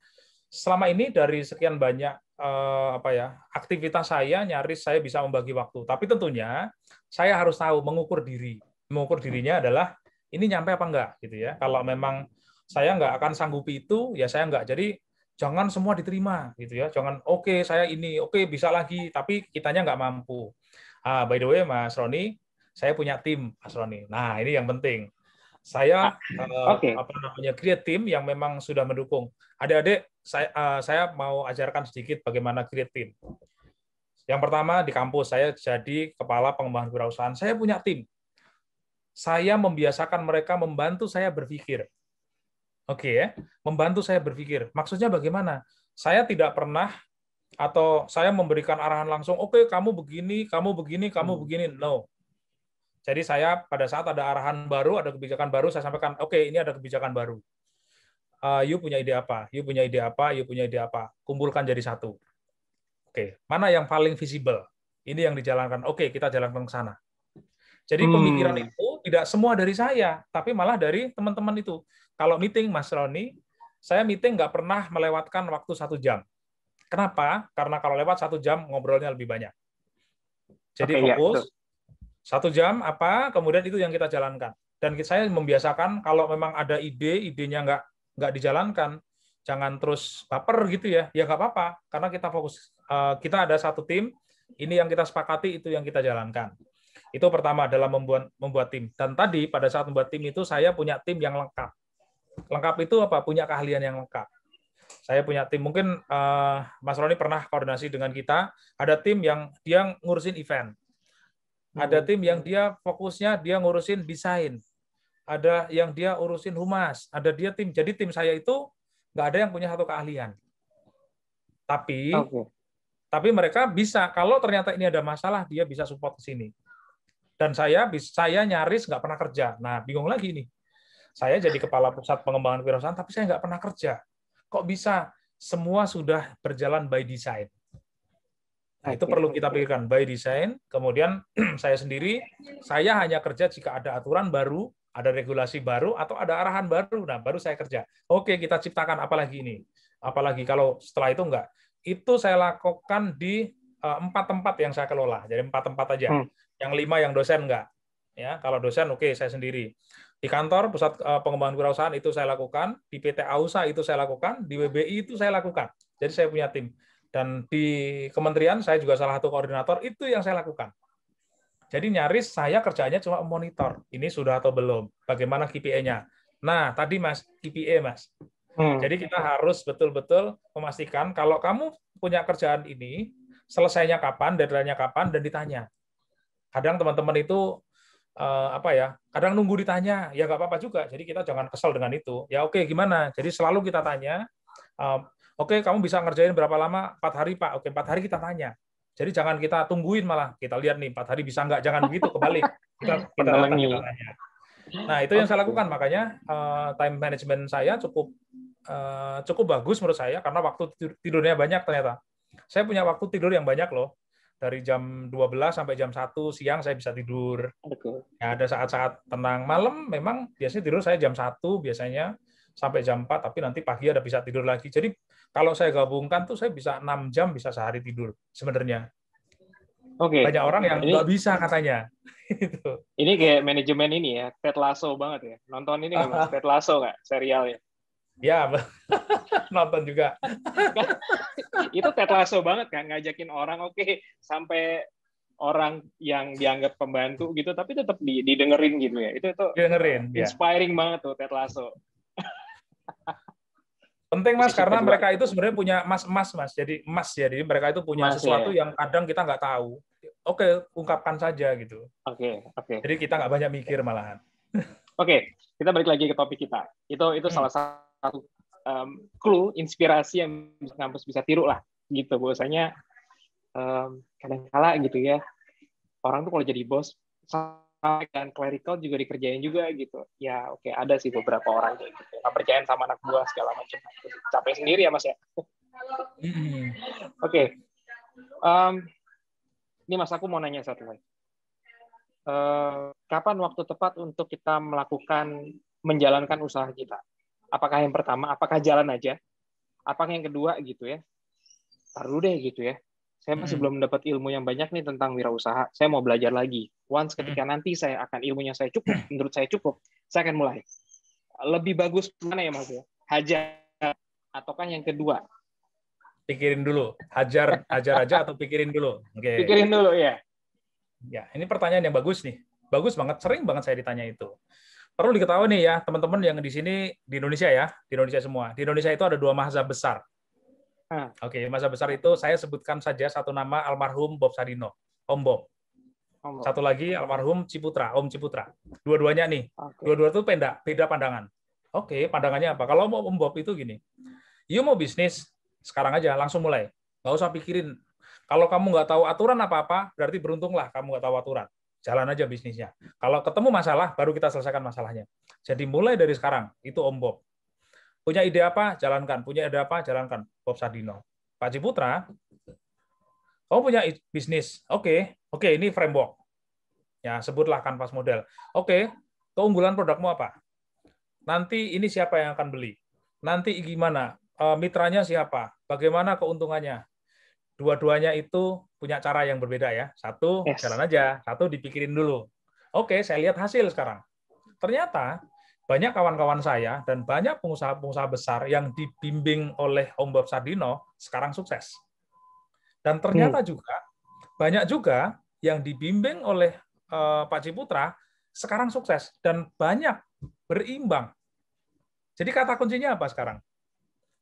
Selama ini dari sekian banyak aktivitas saya, nyaris saya bisa membagi waktu. Tapi tentunya saya harus tahu mengukur diri. Mengukur dirinya adalah ini nyampe apa enggak gitu ya. Kalau memang saya nggak akan sanggupi itu, ya saya nggak. Jadi jangan semua diterima gitu ya. Jangan saya ini bisa lagi, tapi kitanya nggak mampu. By the way, Mas Roni, saya punya tim, Mas Roni. Nah, ini yang penting. Saya create tim yang memang sudah mendukung. Adik-adik, saya mau ajarkan sedikit bagaimana create tim. Yang pertama di kampus saya jadi kepala pengembangan kewirausahaan. Saya punya tim. Saya membiasakan mereka membantu saya berpikir. Membantu saya berpikir. Maksudnya bagaimana? Saya tidak pernah atau saya memberikan arahan langsung, kamu begini, kamu begini, kamu begini. No. Jadi saya pada saat ada arahan baru, ada kebijakan baru, saya sampaikan, ini ada kebijakan baru. You punya ide apa? You punya ide apa? You punya ide apa? Kumpulkan jadi satu. Mana yang paling visible? Ini yang dijalankan. Kita jalankan ke sana. Jadi pemikiran itu tidak semua dari saya, tapi malah dari teman-teman itu. Kalau meeting, Mas Roni, saya meeting nggak pernah melewatkan waktu 1 jam. Kenapa? Karena kalau lewat 1 jam, ngobrolnya lebih banyak. Jadi fokus, 1 jam kemudian itu yang kita jalankan. Dan saya membiasakan kalau memang ada idenya nggak dijalankan, jangan terus baper gitu ya nggak apa-apa, karena kita fokus. Kita ada satu tim, ini yang kita sepakati, itu yang kita jalankan. Itu pertama adalah membuat tim. Dan tadi pada saat membuat tim itu saya punya tim yang lengkap. Lengkap itu apa? Punya keahlian yang lengkap. Saya punya tim. Mungkin Mas Roni pernah koordinasi dengan kita. Ada tim yang dia ngurusin event. Ada tim yang dia fokusnya dia ngurusin desain. Ada yang dia urusin humas. Ada dia tim. Jadi tim saya itu nggak ada yang punya satu keahlian. Tapi mereka bisa. Kalau ternyata ini ada masalah, dia bisa support ke sini. Dan saya nyaris nggak pernah kerja. Nah, bingung lagi nih. Saya jadi kepala pusat pengembangan kewirausahaan, tapi saya nggak pernah kerja. Kok bisa? Semua sudah berjalan by design. Nah, itu perlu kita pikirkan, by design. Kemudian saya sendiri, saya hanya kerja jika ada aturan baru, ada regulasi baru, atau ada arahan baru. Nah, baru saya kerja. Kita ciptakan apalagi ini. Apalagi kalau setelah itu enggak. Itu saya lakukan di 4 tempat yang saya kelola. Jadi 4 tempat aja. Yang 5 yang dosen enggak. Ya, kalau dosen saya sendiri. Di kantor pusat pengembangan kewirausahaan itu saya lakukan, di PT Ausa itu saya lakukan, di WBI itu saya lakukan. Jadi saya punya tim. Dan di kementerian saya juga salah satu koordinator, itu yang saya lakukan. Jadi nyaris saya kerjanya cuma monitor. Ini sudah atau belum? Bagaimana KPI-nya? Nah, tadi Mas, KPI Mas. Jadi kita harus betul-betul memastikan kalau kamu punya kerjaan ini, selesainya kapan, deadline-nya kapan, dan ditanya. Kadang teman-teman itu kadang nunggu ditanya, ya nggak apa-apa juga. Jadi kita jangan kesel dengan itu. Ya gimana? Jadi selalu kita tanya, kamu bisa ngerjain berapa lama? 4 hari, Pak. 4 hari kita tanya. Jadi jangan kita tungguin, malah kita lihat nih 4 hari bisa nggak, jangan begitu, kebalik. Kita tanya. Nah, itu yang saya lakukan. Makanya time management saya cukup bagus menurut saya, karena waktu tidurnya banyak ternyata. Saya punya waktu tidur yang banyak loh. Dari jam 12 sampai jam 1 siang saya bisa tidur. Ya, ada saat-saat tenang. Malam memang biasanya tidur saya jam 1 biasanya. sampai jam 4, tapi nanti pagi ada bisa tidur lagi. Jadi kalau saya gabungkan tuh saya bisa 6 jam bisa sehari tidur sebenarnya. Banyak orang yang nggak bisa katanya. Ini kayak manajemen ini ya, Ted Lasso banget ya. Nonton ini nggak Mas? Ted Lasso nggak serialnya? Ya, nonton juga. Itu Ted Lasso banget kan, ngajakin orang sampai orang yang dianggap pembantu gitu, tapi tetap didengerin gitu ya. Itu didengerin, inspiring banget tuh Ted Lasso. Penting Mas, karena mereka itu sebenarnya punya emas. Jadi emas ya, jadi mereka itu punya sesuatu yang kadang kita nggak tahu. Oke, ungkapkan saja gitu. Oke. Jadi kita nggak banyak mikir malahan. Oke, kita balik lagi ke topik kita. Itu salah satu clue, inspirasi yang kampus bisa tiru lah, gitu. Bahwasanya kadang-kala gitu ya, orang tuh kalau jadi bos, dan clerical juga dikerjain juga gitu. Ya oke, ada sih beberapa orang kayak gitu. Nggak percayaan sama anak buah segala macam. Capek sendiri ya Mas ya. Oke. Ini Mas, aku mau nanya satu lagi. Kapan waktu tepat untuk kita menjalankan usaha kita? Apakah yang pertama, apakah jalan aja? Apakah yang kedua gitu ya? Taruh deh gitu ya. Saya masih belum dapat ilmu yang banyak nih tentang wirausaha. Saya mau belajar lagi. Once ketika nanti ilmunya saya cukup, menurut saya cukup, saya akan mulai. Lebih bagus mana ya Mas ya? Hajar ataukah yang kedua? Pikirin dulu. Hajar aja atau pikirin dulu? Okay. Pikirin dulu ya. Ya, ini pertanyaan yang bagus nih. Bagus banget, sering banget saya ditanya itu. Perlu diketahui nih ya, teman-teman yang di sini di Indonesia ya, di Indonesia semua. Di Indonesia itu ada 2 mazhab besar. Oke, mazhab besar itu saya sebutkan saja satu nama, almarhum Bob Sadino, Om Bob. Satu lagi almarhum Ciputra, Om Ciputra. Dua-duanya nih, dua-dua itu beda pandangan. Oke, pandangannya apa? Kalau Om Bob itu gini, you mau bisnis, sekarang aja, langsung mulai. Nggak usah pikirin. Kalau kamu nggak tahu aturan apa-apa, berarti beruntunglah kamu nggak tahu aturan. Jalan aja bisnisnya. Kalau ketemu masalah, baru kita selesaikan masalahnya. Jadi mulai dari sekarang, itu Om Bob. Punya ide apa? Jalankan. Punya ide apa? Jalankan. Bob Sadino. Pak Ciputra, kamu punya bisnis. Oke, ini framework. Ya, sebutlah kanvas model. Oke, keunggulan produkmu apa? Nanti ini siapa yang akan beli? Nanti gimana? Mitranya siapa? Bagaimana keuntungannya? Dua-duanya itu punya cara yang berbeda ya. Satu, jalan aja. Satu, dipikirin dulu. Oke, saya lihat hasil sekarang. Ternyata banyak kawan-kawan saya dan banyak pengusaha-pengusaha besar yang dibimbing oleh Om Bob Sadino sekarang sukses. Dan ternyata juga banyak juga yang dibimbing oleh Pak Ciputra sekarang sukses dan banyak berimbang. Jadi kata kuncinya apa sekarang?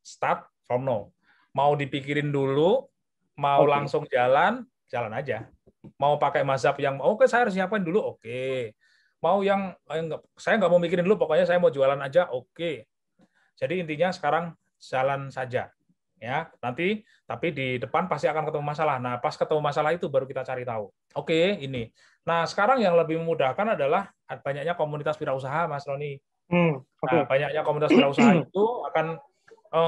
Start from now. Mau dipikirin dulu, mau langsung jalan aja. Mau pakai mazhab yang saya harus siapin dulu, mau yang saya nggak mau mikirin dulu, pokoknya saya mau jualan aja, Jadi intinya sekarang jalan saja, ya. Nanti tapi di depan pasti akan ketemu masalah. Nah, pas ketemu masalah itu baru kita cari tahu. Ini. Nah, sekarang yang lebih memudahkan adalah banyaknya komunitas wirausaha, Mas Roni. Nah, banyaknya komunitas wirausaha itu akan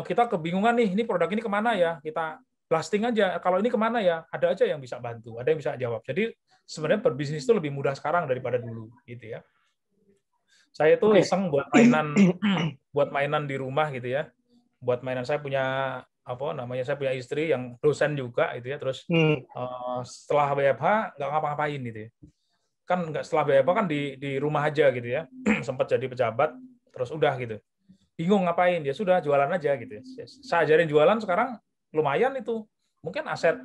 kita kebingungan nih, ini produk ini kemana ya? Kita blasting aja. Kalau ini kemana ya? Ada aja yang bisa bantu, ada yang bisa jawab. Jadi sebenarnya berbisnis itu lebih mudah sekarang daripada dulu, gitu ya. Saya itu iseng buat mainan di rumah gitu ya. Buat mainan, saya punya saya punya istri yang dosen juga gitu ya. Terus setelah WFH nggak ngapa-ngapain gitu ya. Kan nggak, setelah WFH kan di rumah aja gitu ya. Sempat jadi pejabat, terus udah gitu. Bingung ngapain, ya sudah jualan aja gitu ya. Saya ajarin jualan sekarang lumayan itu. Mungkin aset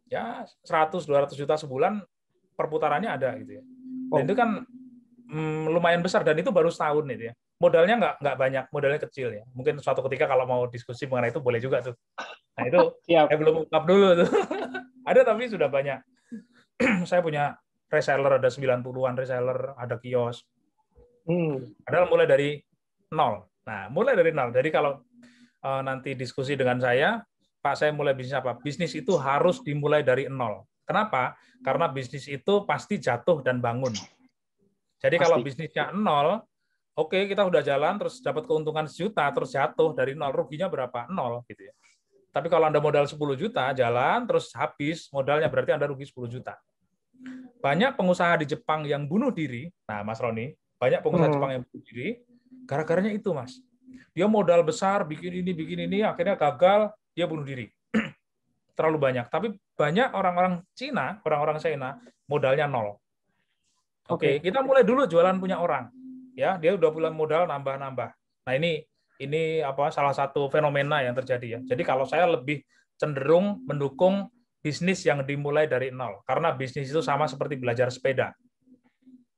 ya 100-200 juta sebulan perputarannya ada gitu ya. Dan itu kan lumayan besar, dan itu baru setahun itu ya. Modalnya nggak banyak, modalnya kecil ya. Mungkin suatu ketika kalau mau diskusi mengenai itu boleh juga tuh. Nah itu saya belum ungkap dulu tuh. Ada tapi sudah banyak. Saya punya reseller, ada 90-an reseller, ada kios. Padahal mulai dari nol. Nah, mulai dari nol. Jadi kalau nanti diskusi dengan saya, Pak, saya mulai bisnis apa? Bisnis itu harus dimulai dari nol. Kenapa? Karena bisnis itu pasti jatuh dan bangun. Jadi kalau bisnisnya nol, kita udah jalan, terus dapat keuntungan 1 juta, terus jatuh dari nol, ruginya berapa? Nol, gitu ya. Tapi kalau Anda modal 10 juta, jalan, terus habis modalnya, berarti Anda rugi 10 juta. Banyak pengusaha di Jepang yang bunuh diri, nah Mas Roni, banyak pengusaha Jepang yang bunuh diri, gara-garanya itu, Mas. Dia modal besar, bikin ini, akhirnya gagal, dia bunuh diri. Terlalu banyak. Tapi banyak orang-orang Cina, orang-orang China, modalnya nol. Oke, kita mulai dulu jualan punya orang. Ya, dia udah punya modal nambah-nambah. Nah, ini salah satu fenomena yang terjadi ya. Jadi kalau saya lebih cenderung mendukung bisnis yang dimulai dari nol. Karena bisnis itu sama seperti belajar sepeda.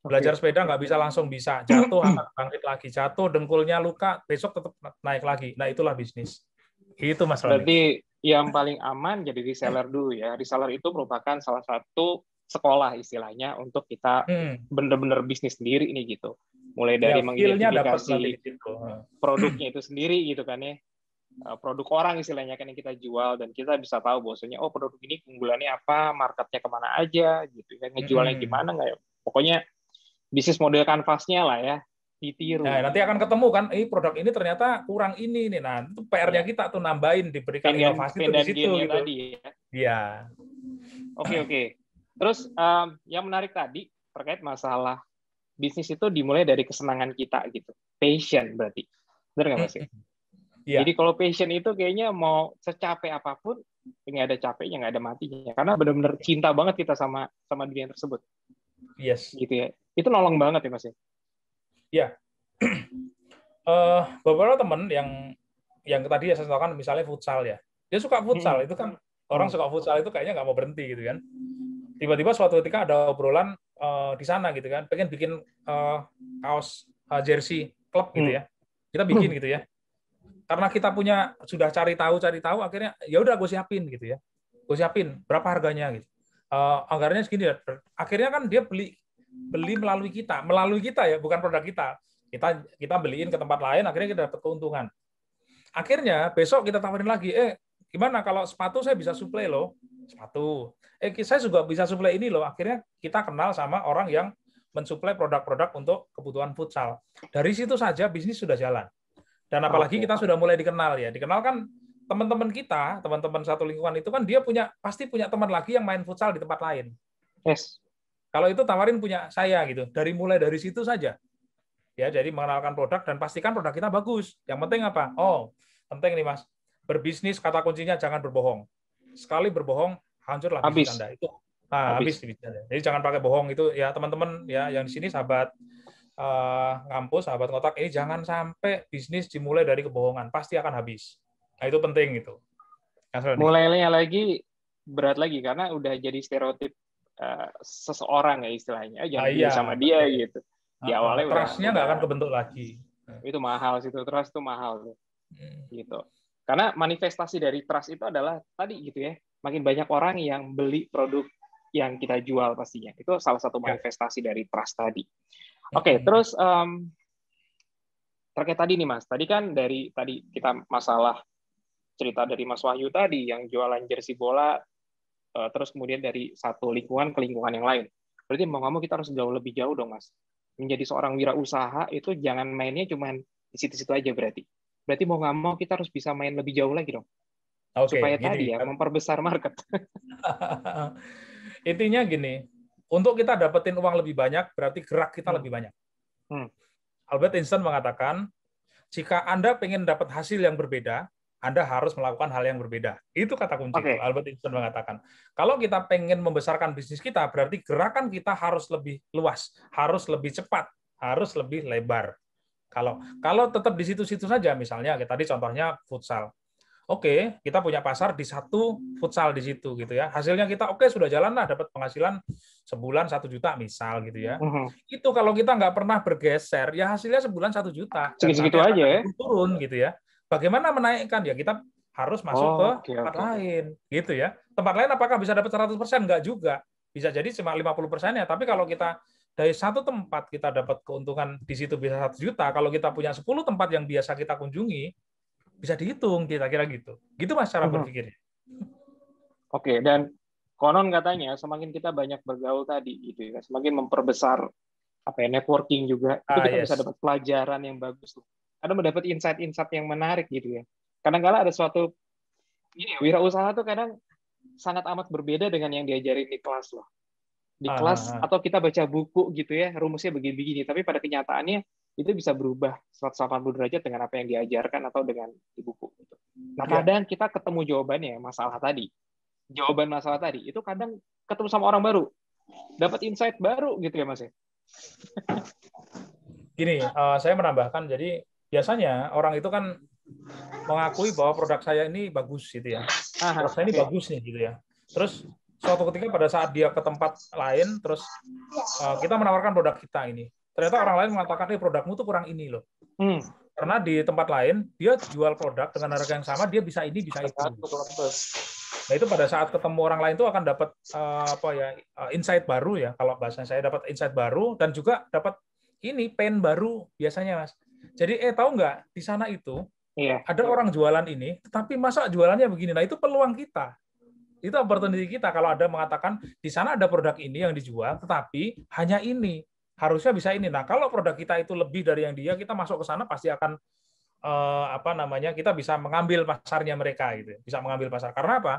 Belajar sepeda nggak bisa langsung bisa. Jatuh akan bangkit lagi. Jatuh dengkulnya luka, besok tetap naik lagi. Nah, itulah bisnis. Itu Mas Roni. Berarti yang paling aman jadi reseller dulu ya. Reseller itu merupakan salah satu sekolah istilahnya untuk kita benar-benar bisnis sendiri ini gitu. Mulai dari mengidentifikasi produknya itu sendiri gitu kan ya. Produk orang istilahnya kan yang kita jual, dan kita bisa tahu bahwasanya produk ini keunggulannya apa, marketnya kemana aja gitu kan, ngejualnya gimana nggak ya. Pokoknya bisnis model kanvasnya lah ya, ditiru. Nah, nanti akan ketemu kan, produk ini ternyata kurang ini nih. Nah, itu PR-nya kita tuh nambahin, diberikan inovasi itu di situ gitu. Tadi ya. Iya. Oke. Terus yang menarik tadi terkait masalah bisnis itu dimulai dari kesenangan kita gitu. Passion berarti. Benar nggak Mas? Yeah. Jadi kalau passion itu kayaknya mau secapek apapun, nggak ada capeknya, nggak ada matinya. Karena benar-benar cinta banget kita sama dunia tersebut. Yes. Gitu ya. Itu nolong banget ya Mas ya. Ya. Beberapa teman yang tadi saya contohkan misalnya futsal ya. Dia suka futsal, itu kan orang suka futsal itu kayaknya nggak mau berhenti gitu kan. Tiba-tiba suatu ketika ada obrolan di sana gitu kan, pengen bikin kaos jersey klub gitu ya. Kita bikin gitu ya. Karena kita sudah cari tahu, akhirnya ya udah gue siapin gitu ya. Gue siapin berapa harganya gitu. Anggarannya segini. Akhirnya kan dia beli melalui kita ya, bukan produk kita. Kita beliin ke tempat lain, akhirnya kita dapat keuntungan. Akhirnya besok kita tawarin lagi, gimana kalau sepatu saya bisa suplai loh, sepatu. Saya juga bisa suplai ini loh. Akhirnya kita kenal sama orang yang mensuplai produk-produk untuk kebutuhan futsal. Dari situ saja bisnis sudah jalan. Dan apalagi kita sudah mulai dikenal ya. Dikenal kan teman-teman kita, teman-teman satu lingkungan itu kan dia pasti punya teman lagi yang main futsal di tempat lain. Yes. Kalau itu tawarin punya saya gitu. Mulai dari situ saja. Ya, jadi mengenalkan produk dan pastikan produk kita bagus. Yang penting apa? Penting nih Mas. Berbisnis kata kuncinya jangan berbohong. Sekali berbohong hancurlah bisnis Anda. Itu habis. Jadi jangan pakai bohong itu ya teman-teman ya yang di sini sahabat ngampus, sahabat ngotak ini jangan sampai bisnis dimulai dari kebohongan, pasti akan habis. Nah, itu penting itu. Mulainya lagi berat lagi karena udah jadi stereotip seseorang ya istilahnya, jangan sama dia gitu. Di awalnya trust-nya nggak akan kebentuk lagi. Itu mahal situ, trust itu mahal tuh. Gitu. Karena manifestasi dari trust itu adalah tadi gitu ya, makin banyak orang yang beli produk yang kita jual pastinya. Itu salah satu manifestasi dari trust tadi. Oke, terus terkait tadi nih Mas, tadi kan tadi kita masalah cerita dari Mas Wahyu tadi yang jualan jersey bola, terus kemudian dari satu lingkungan ke lingkungan yang lain. Berarti mau nggak mau kita harus jauh lebih jauh dong Mas. Menjadi seorang wirausaha itu jangan mainnya cuma di situ-situ aja berarti. Berarti mau nggak mau kita harus bisa main lebih jauh lagi dong. Supaya tadi ya memperbesar market. Intinya gini. Untuk kita dapetin uang lebih banyak, berarti gerak kita lebih banyak. Albert Einstein mengatakan, jika Anda pengen dapat hasil yang berbeda, Anda harus melakukan hal yang berbeda. Itu kata kunci. Albert Einstein mengatakan. Kalau kita pengen membesarkan bisnis kita, berarti gerakan kita harus lebih luas, harus lebih cepat, harus lebih lebar. Kalau tetap di situ-situ saja, misalnya tadi contohnya futsal. Oke, kita punya pasar di satu futsal di situ gitu ya. Hasilnya kita sudah jalan lah, dapat penghasilan sebulan 1 juta misal gitu ya. Itu kalau kita nggak pernah bergeser, ya hasilnya sebulan 1 juta. Segitu aja ya. Turun gitu ya. Bagaimana menaikkan? Ya kita harus masuk ke tempat lain gitu ya. Tempat lain apakah bisa dapat 100%? Nggak juga. Bisa jadi cuma 50%-nya. Tapi kalau kita dari satu tempat kita dapat keuntungan di situ bisa 1 juta, kalau kita punya 10 tempat yang biasa kita kunjungi, bisa dihitung kira-kira gitu. Gitu Mas cara berpikirnya. Oke, dan konon katanya semakin kita banyak bergaul tadi gitu ya, semakin memperbesar networking juga, itu kita bisa dapat pelajaran yang bagus. Ada mendapat insight-insight yang menarik gitu ya. Kadang-kala ada suatu wirausaha tuh kadang sangat amat berbeda dengan yang diajarin di kelas loh. Di kelas atau kita baca buku gitu ya, rumusnya begini-begini, tapi pada kenyataannya itu bisa berubah 180 derajat dengan apa yang diajarkan atau dengan di buku. Nah, kadang kita ketemu jawabannya masalah tadi. Jawaban masalah tadi itu kadang ketemu sama orang baru, dapat insight baru gitu ya Mas ya. Gini, saya menambahkan, jadi biasanya orang itu kan mengakui bahwa produk saya ini bagus gitu ya. Produk saya ini bagus nih gitu ya. Terus suatu ketika pada saat dia ke tempat lain, terus kita menawarkan produk kita ini. Ternyata orang lain mengatakan, produkmu tuh kurang ini loh. Karena di tempat lain, dia jual produk dengan harga yang sama, dia bisa ini, bisa itu. Nah, itu pada saat ketemu orang lain itu akan dapat insight baru ya. Kalau bahasanya saya dapat insight baru dan juga dapat ini pain baru biasanya, Mas. Jadi tahu nggak di sana itu ada orang jualan ini, tetapi masa jualannya begini. Nah, itu peluang kita. Itu opportunity kita kalau ada mengatakan di sana ada produk ini yang dijual, tetapi hanya ini. Harusnya bisa ini. Nah, kalau produk kita itu lebih dari yang dia, kita masuk ke sana pasti akan kita bisa mengambil pasarnya mereka gitu. Bisa mengambil pasar. Karena apa?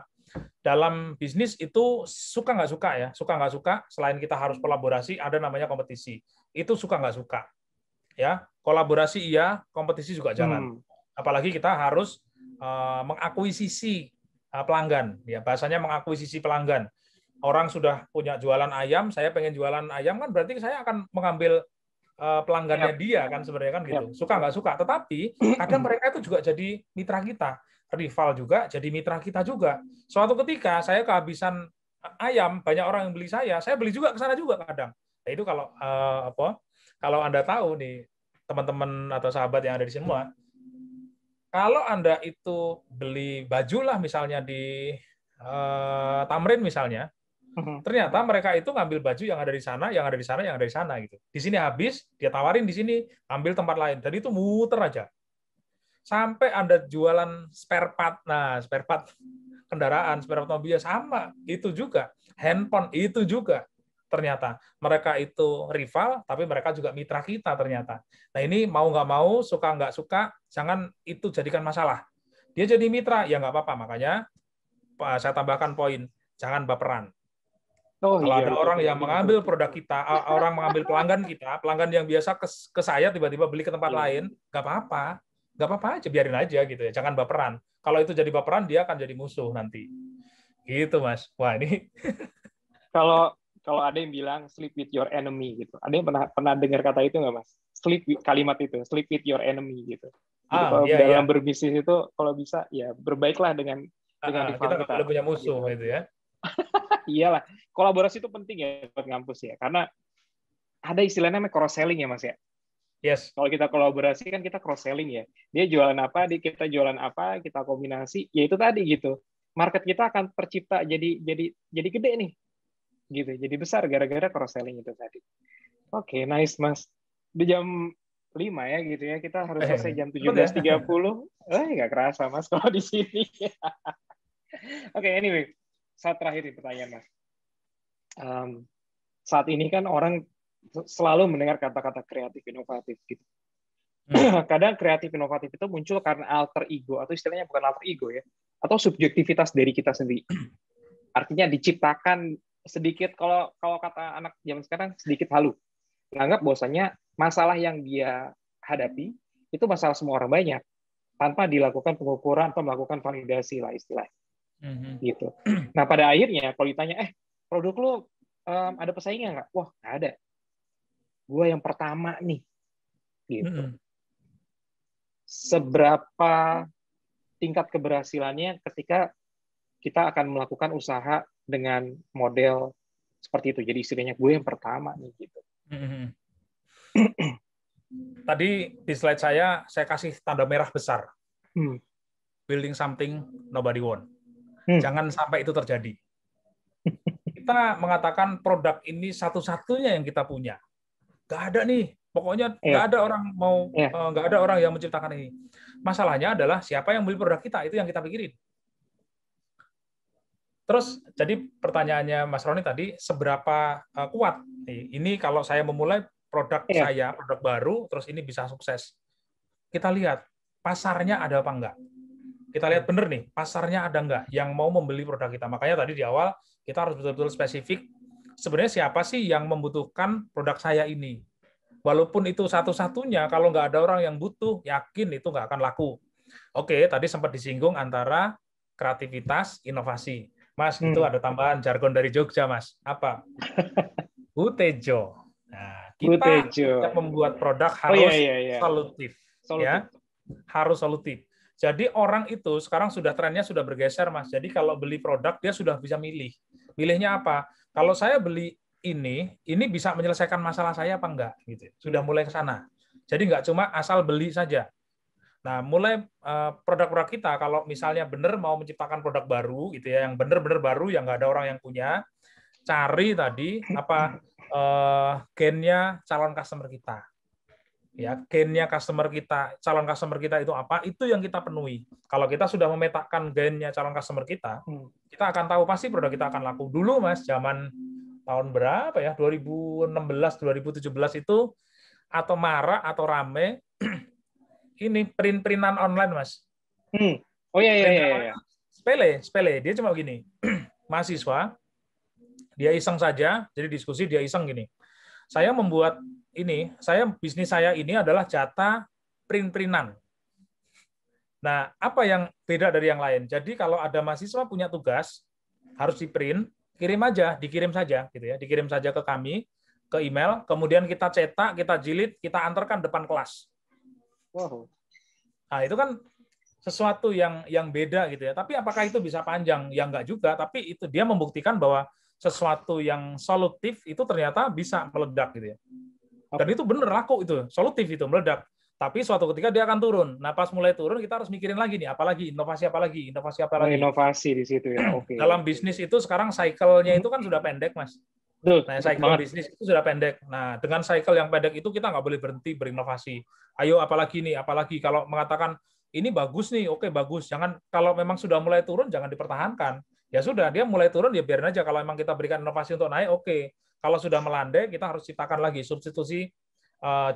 Dalam bisnis itu suka nggak suka ya, suka nggak suka. Selain kita harus kolaborasi, ada namanya kompetisi. Itu suka nggak suka, ya. Kolaborasi iya, kompetisi juga jangan. Apalagi kita harus mengakuisisi pelanggan, ya. Bahasanya mengakuisisi pelanggan. Orang sudah punya jualan ayam, saya pengen jualan ayam kan berarti saya akan mengambil pelanggannya dia kan sebenarnya kan gitu. Suka nggak suka, tetapi kadang mereka itu juga jadi mitra kita. Rival juga jadi mitra kita juga. Suatu ketika saya kehabisan ayam, banyak orang yang beli saya beli juga ke sana juga kadang. Nah, itu kalau kalau Anda tahu nih teman-teman atau sahabat yang ada di semua, kalau Anda itu beli baju lah misalnya di Tamrin misalnya, ternyata mereka itu ngambil baju yang ada di sana, yang ada di sana, yang ada di sana gitu. Di sini habis, dia tawarin di sini, ambil tempat lain. Dan itu muter aja. Sampai Anda jualan spare part. Nah, spare part kendaraan, spare part mobil sama. Itu juga. Handphone itu juga. Ternyata mereka itu rival, tapi mereka juga mitra kita ternyata. Nah, ini mau nggak mau, suka nggak suka, jangan itu jadikan masalah. Dia jadi mitra, ya nggak apa-apa. Makanya saya tambahkan poin, jangan baperan. Kalau ada orang yang mengambil produk kita, orang mengambil pelanggan kita, pelanggan yang biasa ke saya tiba-tiba beli ke tempat lain, nggak apa-apa. Nggak apa-apa aja, biarin aja gitu ya. Jangan baperan. Kalau itu jadi baperan, dia akan jadi musuh nanti. Gitu, Mas. Wah, ini. Kalau ada yang bilang sleep with your enemy gitu. Ada yang pernah dengar kata itu nggak, Mas? Kalimat itu, sleep with your enemy gitu. Jadi kalau dalam berbisnis itu kalau bisa ya berbaiklah dengan rival kita nggak boleh punya musuh gitu ya. Iyalah, kolaborasi itu penting ya buat ngampus ya. Karena ada istilahnya namanya cross selling ya, Mas ya. Yes. Kalau kita kolaborasi kan kita cross selling ya. Dia jualan apa, kita jualan apa, kita kombinasi. Ya itu tadi gitu. Market kita akan tercipta jadi gede nih. Gitu. Jadi besar gara-gara cross selling itu tadi. Oke, nice Mas. Di jam 5 ya gitu ya. Kita harus selesai jam 17.30. Nggak kerasa Mas kalau di sini. Oke, anyway. Saat terakhir nih pertanyaan Mas. Saat ini kan orang selalu mendengar kata-kata kreatif inovatif gitu. Kadang kreatif inovatif itu muncul karena alter ego atau istilahnya bukan alter ego ya, atau subjektivitas dari kita sendiri. Artinya diciptakan sedikit, kalau kata anak zaman sekarang sedikit halu. Menganggap bahwasanya masalah yang dia hadapi itu masalah semua orang banyak tanpa dilakukan pengukuran atau melakukan validasi lah istilahnya. Gitu. Nah, pada akhirnya kalau ditanya produk lu ada pesaingnya nggak? Wah, nggak ada. Gue yang pertama nih, gitu. Seberapa tingkat keberhasilannya ketika kita akan melakukan usaha dengan model seperti itu? Jadi istilahnya gue yang pertama nih, gitu. Tadi di slide saya kasih tanda merah besar. Building something nobody want. Jangan sampai itu terjadi. Kita mengatakan produk ini satu-satunya yang kita punya. Nggak ada nih, pokoknya nggak ada orang nggak ada orang yang menciptakan ini. Masalahnya adalah siapa yang beli produk kita, itu yang kita pikirin. Terus, jadi pertanyaannya Mas Roni tadi, seberapa kuat? Ini kalau saya memulai produk saya, produk baru, terus ini bisa sukses. Kita lihat, pasarnya ada apa enggak? Kita lihat bener nih, pasarnya ada enggak yang mau membeli produk kita. Makanya tadi di awal, kita harus betul-betul spesifik, sebenarnya siapa sih yang membutuhkan produk saya ini? Walaupun itu satu-satunya, kalau nggak ada orang yang butuh, yakin itu nggak akan laku. Oke, tadi sempat disinggung antara kreativitas, inovasi. Mas, itu ada tambahan jargon dari Jogja, Mas. Apa? Butejo. Nah, kita setiap membuat produk harus solutif. Ya, harus solutif. Jadi orang itu sekarang sudah trennya sudah bergeser, Mas. Jadi kalau beli produk, dia sudah bisa milih. Milihnya apa? Kalau saya beli ini bisa menyelesaikan masalah saya apa enggak gitu. Sudah mulai ke sana. Jadi enggak cuma asal beli saja. Nah, mulai produk-produk kita kalau misalnya benar mau menciptakan produk baru gitu ya, yang benar-benar baru yang enggak ada orang yang punya, cari tadi apa gennya calon customer kita. Ya, gennya customer kita, calon customer kita itu apa? Itu yang kita penuhi. Kalau kita sudah memetakan gennya calon customer kita akan tahu pasti produk kita akan laku. Dulu, Mas, zaman tahun berapa ya? 2016, 2017 itu atau marak atau rame ini print-printan online, Mas. Oh iya. Sepele. Dia cuma gini. Mahasiswa dia iseng saja, jadi diskusi dia iseng gini. Saya membuat bisnis saya ini adalah jatah print-printan. Nah, apa yang beda dari yang lain? Jadi kalau ada mahasiswa punya tugas harus di-print, dikirim saja gitu ya. Dikirim saja ke kami, ke email, kemudian kita cetak, kita jilid, kita antarkan depan kelas. Wow. Nah, itu kan sesuatu yang beda gitu ya. Tapi apakah itu bisa panjang? Ya enggak juga, tapi itu dia membuktikan bahwa sesuatu yang solutif itu ternyata bisa meledak gitu ya. Dan itu benar laku itu, solutif itu meledak. Tapi suatu ketika dia akan turun. Nah, pas mulai turun kita harus mikirin lagi nih, inovasi apa lagi. Inovasi di situ ya. Oke. Dalam bisnis itu sekarang cycle-nya itu kan sudah pendek, Mas. Nah, cycle bisnis itu sudah pendek. Nah, dengan cycle yang pendek itu kita nggak boleh berhenti berinovasi. Ayo apalagi kalau mengatakan ini bagus nih, oke bagus. Jangan kalau memang sudah mulai turun jangan dipertahankan. Ya sudah, dia mulai turun ya biarin aja. Kalau memang kita berikan inovasi untuk naik, oke. Kalau sudah melandai, kita harus ciptakan lagi substitusi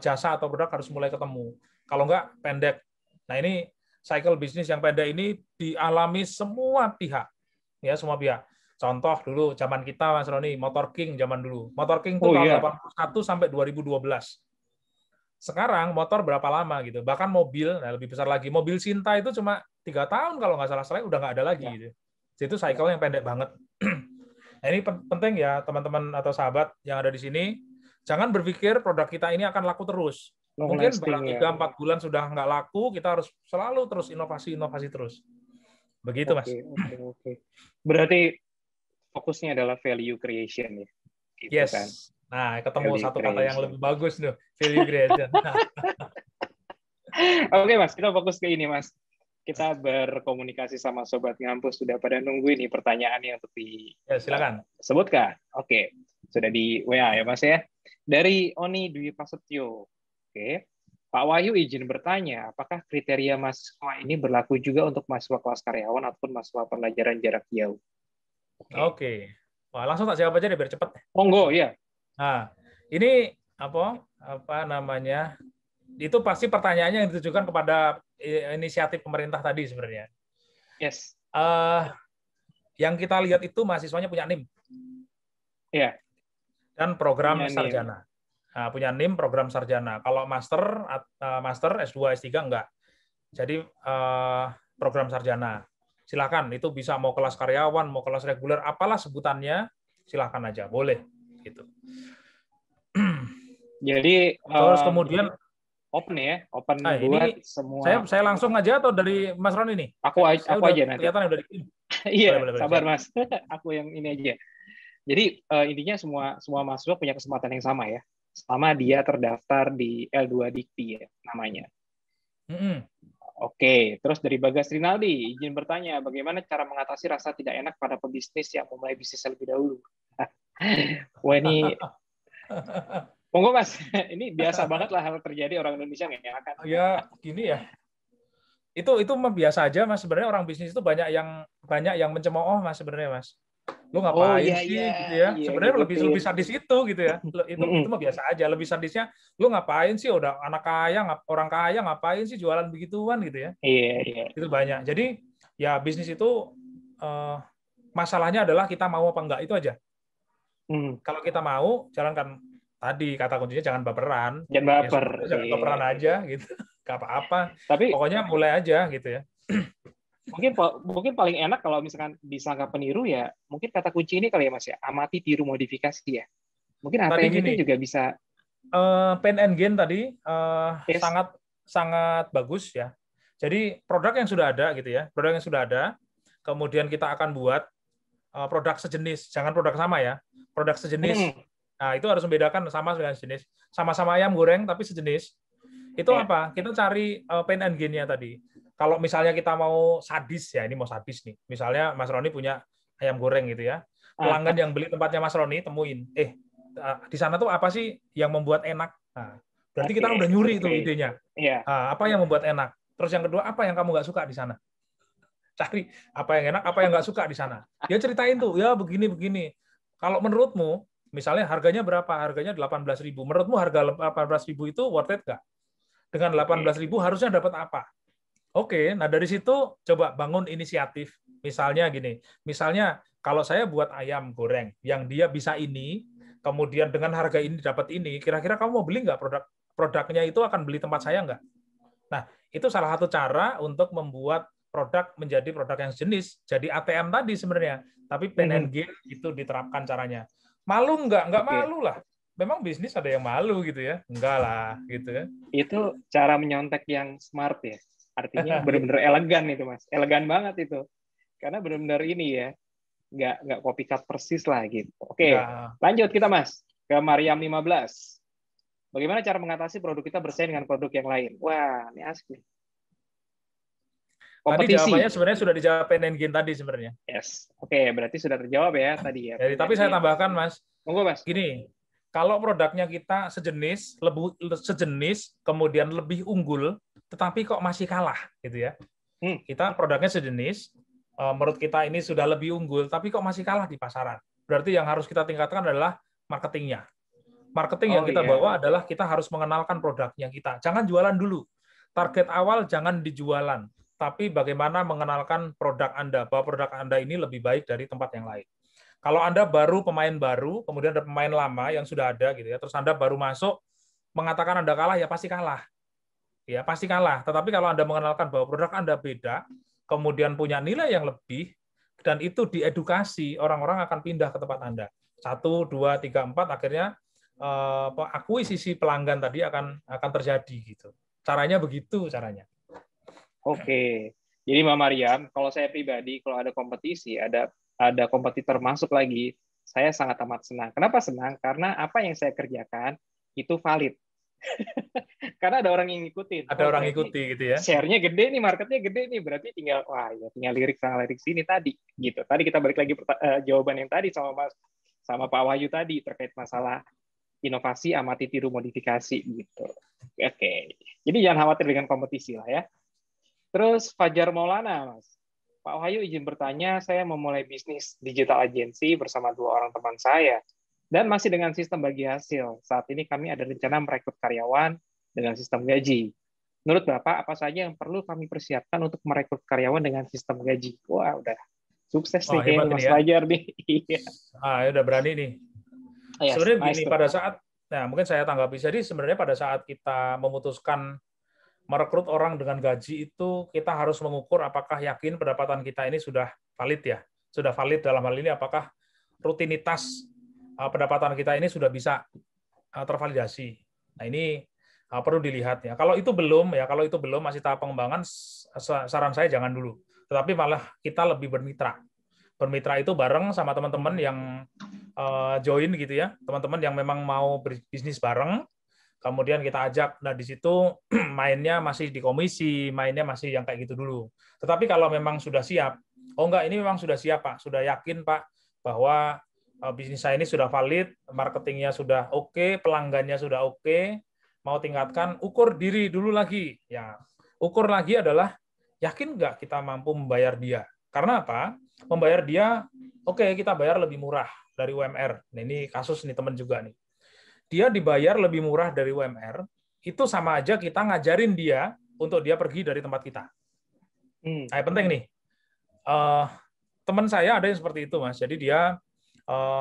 jasa atau produk harus mulai ketemu. Kalau enggak, pendek. Nah, ini cycle bisnis yang pendek ini dialami semua pihak. Ya, semua pihak. Contoh dulu zaman kita, Mas Roni, Motor King zaman dulu. Motor King itu tahun 81 sampai 2012. Sekarang motor berapa lama gitu. Bahkan mobil, nah lebih besar lagi. Mobil Sinta itu cuma 3 tahun kalau nggak salah udah nggak ada lagi. Gitu. Itu cycle yang pendek banget. Nah, ini penting ya teman-teman atau sahabat yang ada di sini, jangan berpikir produk kita ini akan laku terus. Mungkin barang 3-4 bulan sudah nggak laku, kita harus selalu terus inovasi terus. Begitu, Mas. Oke. Berarti fokusnya adalah value creation ya. Gitu, yes. Kan? Nah, ketemu value satu creation. Kata yang lebih bagus nih, value creation. Oke, Mas, kita fokus ke ini, Mas. Kita berkomunikasi sama Sobat Ngampus, sudah pada nunggu ini pertanyaannya untuk silakan. Sebutkan. Oke, sudah di WA ya Mas ya. Dari Oni Dwi Prasetyo. Oke, Pak Wahyu izin bertanya, apakah kriteria mahasiswa ini berlaku juga untuk mahasiswa kelas karyawan ataupun mahasiswa pembelajaran jarak jauh? Oke. Wah, langsung tak jawab aja deh biar cepat. Monggo ya. Nah, ini apa namanya? Itu pasti pertanyaannya yang ditujukan kepada inisiatif pemerintah tadi sebenarnya. Yes. Yang kita lihat itu mahasiswanya punya NIM. Iya. Dan program sarjana. Nah, punya NIM program sarjana. Kalau master S2, S3 enggak. Jadi program sarjana. Silakan, itu bisa mau kelas karyawan, mau kelas reguler, apalah sebutannya, silakan aja, boleh gitu. Jadi terus kemudian open ya, open buat ini semua. Saya langsung aja atau dari Mas Roni nih? Aku aja nanti. Kelihatan udah Iya, sabar Mas. Aku yang ini aja. Jadi intinya semua mahasiswa punya kesempatan yang sama ya. Selama dia terdaftar di L2 Dikti ya namanya. Oke, terus dari Bagas Rinaldi, izin bertanya, bagaimana cara mengatasi rasa tidak enak pada pebisnis yang memulai bisnis lebih dahulu? Wah ini, monggo Mas, ini biasa banget lah hal terjadi orang Indonesia nggak enakan. Ya gini ya, itu mah biasa aja Mas. Sebenarnya orang bisnis itu banyak yang mencemooh Mas sebenarnya Mas. Lu ngapain sih gitu ya? Sebenarnya gitu, lebih sadis itu gitu ya. Itu mah biasa aja. Lebih sadisnya lu ngapain sih udah anak kaya, orang kaya ngapain sih jualan begituan gitu ya. Iya. Itu banyak. Jadi ya bisnis itu masalahnya adalah kita mau apa enggak itu aja. Kalau kita mau jalankan. tadi kata kuncinya jangan baperan. Jangan baper. Ya, jangan baperan aja gitu. Gak apa-apa. Tapi pokoknya mulai aja gitu ya. Mungkin paling enak kalau misalkan disangka peniru ya, mungkin kata kunci ini kali ya Mas ya, amati tiru modifikasi ya. Mungkin Tadi ATM gini, itu juga bisa. Pain and Gain tadi Yes. sangat bagus ya. Jadi produk yang sudah ada gitu ya, produk yang sudah ada, kemudian kita akan buat produk sejenis, jangan produk sama ya, produk sejenis. Nah itu harus membedakan sama dengan sejenis, sama-sama ayam goreng tapi sejenis. Itu apa? Kita cari Pain and Gain-nya tadi. Kalau misalnya kita mau sadis ya, ini mau sadis nih. Misalnya Mas Roni punya ayam goreng gitu ya, pelanggan yang beli tempatnya Mas Roni temuin, di sana tuh apa sih yang membuat enak? Nah, berarti kita udah nyuri itu idenya. Apa yang membuat enak? Terus yang kedua, apa yang kamu nggak suka di sana? Cari apa yang enak, apa yang nggak suka di sana. Dia ceritain tuh, ya begini-begini. Kalau menurutmu, misalnya harganya berapa? Harganya 18.000. Menurutmu harga 18.000 itu worth it nggak? Dengan 18.000 harusnya dapat apa? Oke, nah dari situ coba bangun inisiatif. Misalnya gini, misalnya kalau saya buat ayam goreng yang dia bisa ini, kemudian dengan harga ini dapat ini, kira-kira kamu mau beli nggak produknya itu akan beli tempat saya nggak? Nah, itu salah satu cara untuk membuat produk menjadi produk yang sejenis. Jadi ATM tadi sebenarnya, tapi Pain and Gain itu diterapkan caranya. Malu nggak? Nggak malu lah. Memang bisnis ada yang malu gitu ya? Enggak lah, gitu ya. Itu cara menyontek yang smart ya. Artinya benar-benar elegan itu Mas. Elegan banget itu. Karena benar-benar ini ya, nggak copycat persis lah gitu. Oke, lanjut kita Mas ke Mariam 15. Bagaimana cara mengatasi produk kita bersaing dengan produk yang lain? Wah, ini asik nih. Kompetisi. Tadi jawabannya sebenarnya sudah dijawab Pain and Gain tadi sebenarnya. Yes. Oke, berarti sudah terjawab ya tadi ya. Jadi, tapi saya tambahkan Mas. Monggo Mas. Gini, kalau produknya kita sejenis, kemudian lebih unggul, tetapi kok masih kalah gitu ya. Kita produknya sejenis, menurut kita ini sudah lebih unggul, tapi kok masih kalah di pasaran. Berarti yang harus kita tingkatkan adalah marketingnya. Marketing yang kita bawa adalah kita harus mengenalkan produknya kita. Jangan jualan dulu. Target awal jangan dijualan, tapi bagaimana mengenalkan produk Anda, bahwa produk Anda ini lebih baik dari tempat yang lain. Kalau Anda pemain baru, kemudian ada pemain lama yang sudah ada gitu ya, terus Anda baru masuk, mengatakan Anda kalah, ya pasti kalah. Ya, pasti kalah. Tetapi kalau Anda mengenalkan bahwa produk Anda beda, kemudian punya nilai yang lebih, dan itu diedukasi, orang-orang akan pindah ke tempat Anda. 1, 2, 3, 4, akhirnya akuisisi pelanggan tadi akan terjadi gitu. Caranya begitu caranya. Oke. Jadi Mbak Mariam, kalau saya pribadi, kalau ada kompetisi, ada kompetitor masuk lagi, saya sangat amat senang. Kenapa senang? Karena apa yang saya kerjakan itu valid. Karena ada orang yang ngikutin. Ada orang ngikuti gitu ya. Share-nya gede nih, marketnya gede nih, berarti tinggal lirik sana lirik sini tadi gitu. Tadi kita balik lagi jawaban yang tadi sama Pak Wahyu tadi terkait masalah inovasi, amati, tiru, modifikasi gitu. Oke. Jadi jangan khawatir dengan kompetisi lah ya. Terus Fajar Maulana, Mas. Pak Wahyu izin bertanya, saya memulai bisnis digital agency bersama 2 orang teman saya dan masih dengan sistem bagi hasil. Saat ini kami ada rencana merekrut karyawan dengan sistem gaji. Menurut Bapak, apa saja yang perlu kami persiapkan untuk merekrut karyawan dengan sistem gaji? Wah, udah sukses nih kayaknya Mas Fajar nih. Udah berani nih. Sebenarnya begini, pada saat, mungkin saya tanggapi, jadi sebenarnya pada saat kita memutuskan merekrut orang dengan gaji itu, kita harus mengukur apakah yakin pendapatan kita ini sudah valid ya. Sudah valid dalam hal ini apakah rutinitas pendapatan kita ini sudah bisa tervalidasi. Nah, ini perlu dilihat ya. Kalau itu belum masih tahap pengembangan, saran saya jangan dulu. Tetapi malah kita lebih bermitra. Bermitra itu bareng sama teman-teman yang join gitu ya. Teman-teman yang memang mau berbisnis bareng. Kemudian kita ajak, nah di situ mainnya masih di komisi, mainnya masih yang kayak gitu dulu. Tetapi kalau memang sudah siap, ini memang sudah siap Pak, sudah yakin Pak bahwa bisnis saya ini sudah valid, marketingnya sudah oke, pelanggannya sudah oke, mau tingkatkan, ukur diri dulu lagi. Ya, ukur lagi adalah yakin nggak kita mampu membayar dia? Karena apa? Membayar dia, kita bayar lebih murah dari UMR. Nah, ini kasus nih teman juga nih. Dia dibayar lebih murah dari UMR, itu sama aja kita ngajarin dia untuk dia pergi dari tempat kita. Nah, penting nih. Teman saya ada yang seperti itu, Mas. Jadi dia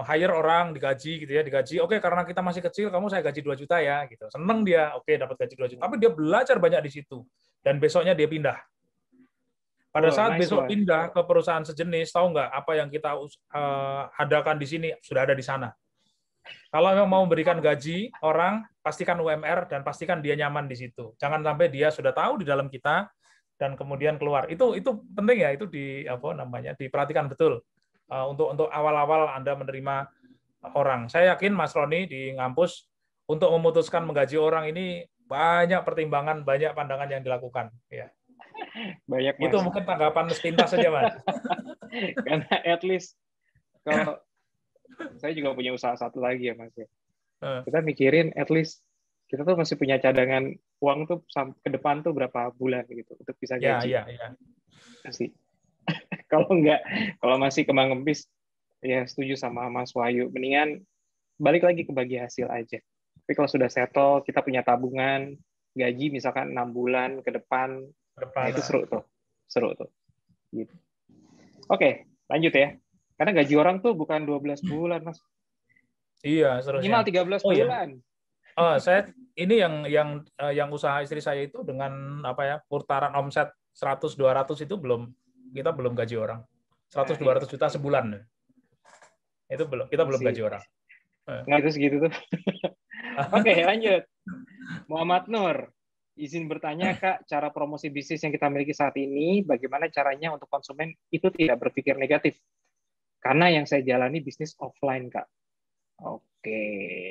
hire orang, digaji gitu ya, digaji. Oke, karena kita masih kecil, kamu saya gaji 2 juta ya, gitu. Seneng dia, oke dapat gaji 2 juta. Tapi dia belajar banyak di situ. Dan besoknya dia pindah. Pada saat nice besok one. pindah ke perusahaan sejenis, tahu nggak apa yang kita adakan di sini sudah ada di sana. Kalau mau memberikan gaji orang, pastikan UMR dan pastikan dia nyaman di situ. Jangan sampai dia sudah tahu di dalam kita dan kemudian keluar. Itu penting ya, itu diperhatikan betul untuk awal-awal Anda menerima orang. Saya yakin Mas Roni di ngampus untuk memutuskan menggaji orang ini banyak pertimbangan, banyak pandangan yang dilakukan. Ya. Banyak, Mas. Itu mungkin tanggapan sepintas saja, Mas. Karena at least kalau saya juga punya usaha satu lagi ya, Mas. Kita mikirin at least kita tuh masih punya cadangan uang tuh ke depan tuh berapa bulan gitu untuk bisa gaji. Ya. Masih. Kalau masih kembang kempis, ya setuju sama Mas Wahyu. Mendingan balik lagi ke bagi hasil aja. Tapi kalau sudah settle, kita punya tabungan, gaji misalkan 6 bulan ke depan, nah itu seru tuh. Gitu. Oke, lanjut ya. Karena gaji orang tuh bukan 12 bulan, Mas. Iya, seterusnya. Minimal 13 bulan. Iya. Saya ini yang usaha istri saya itu dengan putaran omset 100-200 itu kita belum gaji orang. 100-200 juta sebulan. Itu kita belum gaji orang. Nggak itu segitu tuh. Oke, lanjut. Muhammad Nur, izin bertanya Kak, cara promosi bisnis yang kita miliki saat ini, bagaimana caranya untuk konsumen itu tidak berpikir negatif? Karena yang saya jalani bisnis offline, Kak. Oke,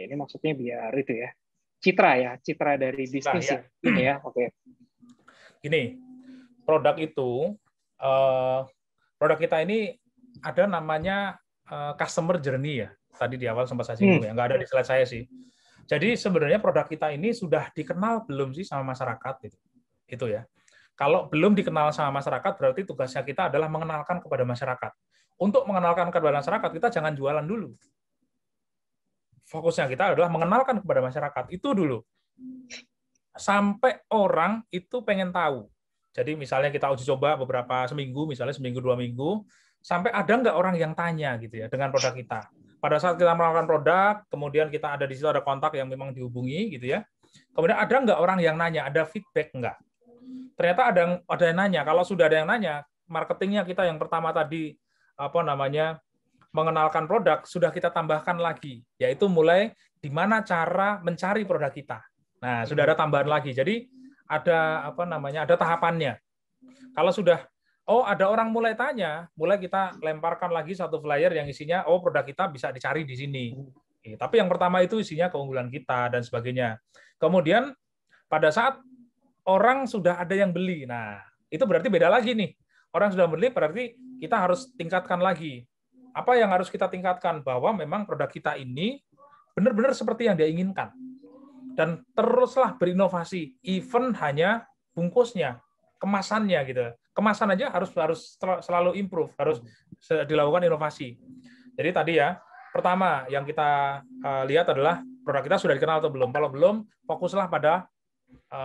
ini maksudnya biar itu ya. Citra dari bisnis ya. Ini ya, oke. Gini, produk kita ini ada namanya customer journey ya. Tadi di awal sempat saya singgung ya, nggak ada di slide saya sih. Jadi sebenarnya produk kita ini sudah dikenal belum sih sama masyarakat itu ya. Kalau belum dikenal sama masyarakat berarti tugasnya kita adalah mengenalkan kepada masyarakat. Untuk mengenalkan kepada masyarakat kita jangan jualan dulu. Fokusnya kita adalah mengenalkan kepada masyarakat itu dulu. Sampai orang itu pengen tahu. Jadi misalnya kita uji coba seminggu 2 minggu, sampai ada nggak orang yang tanya gitu ya dengan produk kita. Pada saat kita melakukan produk, kemudian kita ada di situ ada kontak yang memang dihubungi gitu ya. Kemudian ada nggak orang yang nanya, ada feedback nggak? Ternyata ada yang nanya. Kalau sudah ada yang nanya, marketingnya kita yang pertama tadi mengenalkan produk sudah kita tambahkan lagi, yaitu mulai di mana cara mencari produk kita. Nah, sudah ada tambahan lagi. Jadi ada ada tahapannya. Kalau sudah ada orang mulai tanya, mulai kita lemparkan lagi satu flyer yang isinya produk kita bisa dicari di sini. Tapi yang pertama itu isinya keunggulan kita dan sebagainya. Kemudian pada saat orang sudah ada yang beli, nah itu berarti beda lagi nih. Orang sudah beli berarti kita harus tingkatkan lagi. Apa yang harus kita tingkatkan? Bahwa memang produk kita ini benar-benar seperti yang dia inginkan. Dan teruslah berinovasi, even hanya bungkusnya, kemasannya gitu. Kemasan aja harus selalu improve, harus dilakukan inovasi. Jadi tadi ya, pertama yang kita lihat adalah produk kita sudah dikenal atau belum. Kalau belum, fokuslah pada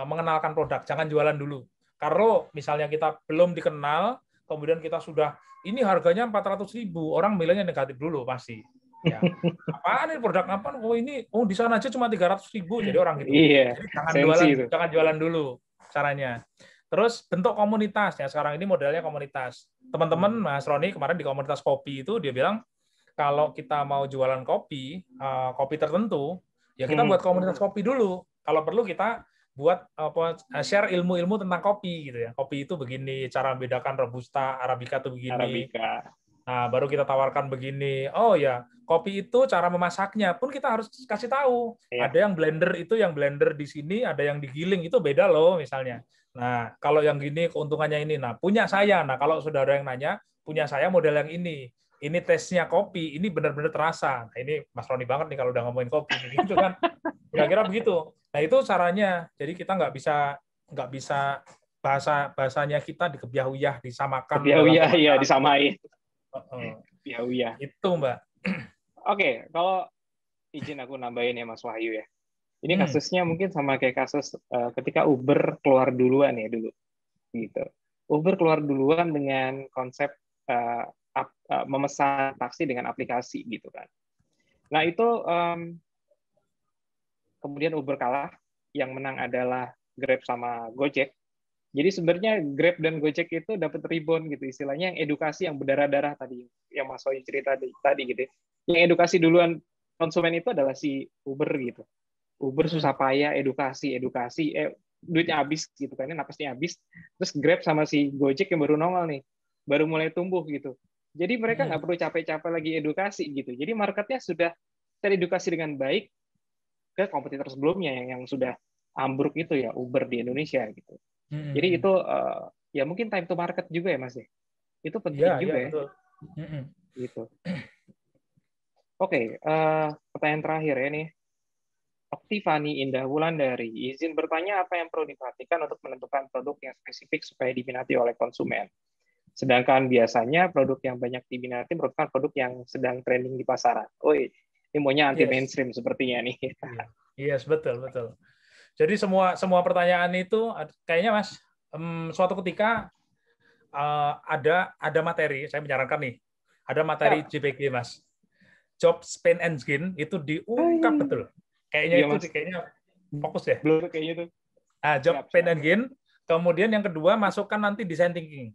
mengenalkan produk, jangan jualan dulu. Kalau misalnya kita belum dikenal, kemudian kita sudah ini harganya 400.000, orang bilangnya negatif dulu pasti. Ya. Apaan ini produk apa? Ini di sana aja cuma 300.000, jadi orang gitu. Iya, jadi jangan jualan dulu caranya. Terus bentuk komunitasnya, sekarang ini modelnya komunitas. Teman-teman Mas Roni kemarin di komunitas kopi itu dia bilang kalau kita mau jualan kopi tertentu, ya kita buat komunitas kopi dulu. Kalau perlu kita buat share ilmu-ilmu tentang kopi gitu ya. Kopi itu begini, cara membedakan robusta, arabica itu begini. Nah, baru kita tawarkan begini. Oh ya, kopi itu cara memasaknya pun kita harus kasih tahu. Iya. Ada yang blender di sini, ada yang digiling, itu beda loh misalnya. Nah, kalau yang gini keuntungannya ini. Nah, punya saya. Nah, kalau sudah ada yang nanya, punya saya model yang ini. Ini tesnya kopi, ini benar-benar terasa. Nah, ini Mas Roni banget nih kalau udah ngomongin kopi gitu kan. Kira-kira begitu. Nah, itu caranya. Jadi kita nggak bisa bahasanya kita dikebiahuyah, disamakan. Kebiahuyah, iya, disamain. Kebiahuyah. Itu, Mbak. Oke, kalau izin aku nambahin ya Mas Wahyu ya. Ini kasusnya mungkin sama kayak kasus ketika Uber keluar duluan ya dulu. Gitu. Uber keluar duluan dengan konsep memesan taksi dengan aplikasi gitu kan. Nah itu kemudian Uber kalah, yang menang adalah Grab sama Gojek. Jadi sebenarnya Grab dan Gojek itu dapat rebound gitu, istilahnya yang edukasi yang berdarah-darah tadi, yang Mas Soy cerita tadi gitu. Yang edukasi duluan konsumen itu adalah si Uber gitu. Uber susah payah edukasi, duitnya habis gitu kan, napasnya habis. Terus Grab sama si Gojek yang baru nongol nih, baru mulai tumbuh gitu. Jadi mereka nggak perlu capek-capek lagi edukasi gitu. Jadi marketnya sudah teredukasi dengan baik ke kompetitor sebelumnya yang sudah ambruk itu ya, Uber di Indonesia gitu. Jadi itu ya mungkin time to market juga ya Mas ya. Itu penting juga ya. Betul. Gitu. Oke, pertanyaan terakhir ya nih. Oktivani Indah Wulandari, izin bertanya apa yang perlu diperhatikan untuk menentukan produk yang spesifik supaya diminati oleh konsumen. Sedangkan biasanya produk yang banyak diminati merupakan produk yang sedang trending di pasaran. Ini maunya anti mainstream sepertinya nih. Yes, betul. Jadi semua pertanyaan itu kayaknya Mas, suatu ketika ada materi, saya menyarankan nih, ada materi JPG Mas. Job Pain and Gain itu diungkap betul. Kayaknya iya, itu kayaknya fokus ya. Belum kayaknya itu. Job Pain and Gain. Kemudian yang kedua masukkan nanti design thinking.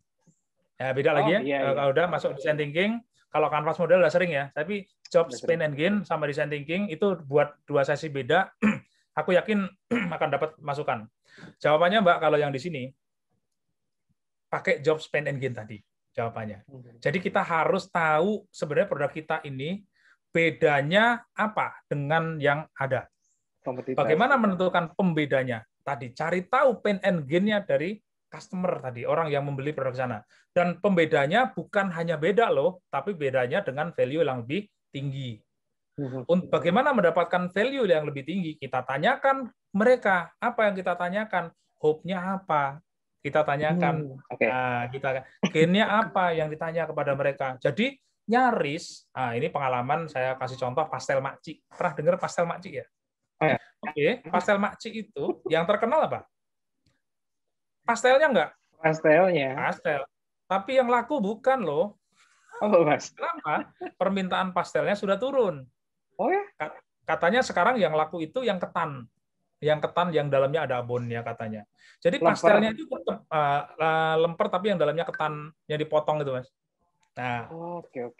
Ya, beda lagi ya. Iya. Kalau udah masuk design thinking, kalau Canvas model udah sering ya. Tapi Job Pain and Gain sama design thinking itu buat 2 sesi beda. Aku yakin akan dapat masukan. Jawabannya Mbak kalau yang di sini pakai Job Pain and Gain tadi jawabannya. Jadi kita harus tahu sebenarnya produk kita ini bedanya apa dengan yang ada. Bagaimana menentukan pembedanya? Tadi cari tahu pain and gain-nya dari customer tadi, orang yang membeli produk sana. Dan pembedanya bukan hanya beda loh, tapi bedanya dengan value yang lebih tinggi. Bagaimana mendapatkan value yang lebih tinggi? Kita tanyakan mereka, apa yang kita tanyakan? Hope-nya apa? Kita tanyakan, gain-nya apa yang ditanya kepada mereka. Jadi nyaris, ini pengalaman saya kasih contoh pastel makcik. Pernah dengar pastel makcik ya? Oke, pastel makcik itu yang terkenal apa? Pastelnya enggak? Pastel. Tapi yang laku bukan loh. Mas. Kenapa? Permintaan pastelnya sudah turun. Oh ya? Katanya sekarang yang laku itu yang ketan. Yang ketan yang dalamnya ada abonnya katanya. Jadi pastelnya itu tetap lemper tapi yang dalamnya ketan yang dipotong itu, Mas. Nah, oke.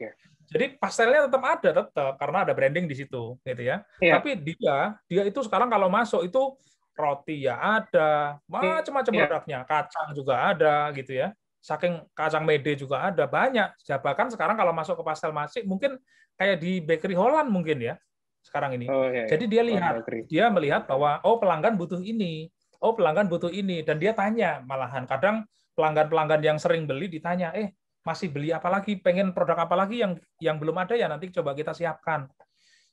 Jadi pastelnya tetap ada karena ada branding di situ, gitu ya. Tapi dia itu sekarang kalau masuk itu roti ya ada, macam-macam produknya, kacang juga ada, gitu ya. Saking kacang mede juga ada, banyak. Bahkan sekarang kalau masuk ke pastel masik mungkin kayak di Bakery Holland mungkin ya sekarang ini. Jadi dia melihat bahwa pelanggan butuh ini, pelanggan butuh ini, dan dia tanya malahan kadang pelanggan-pelanggan yang sering beli ditanya, masih beli apa lagi, pengen produk apa lagi yang belum ada ya nanti coba kita siapkan.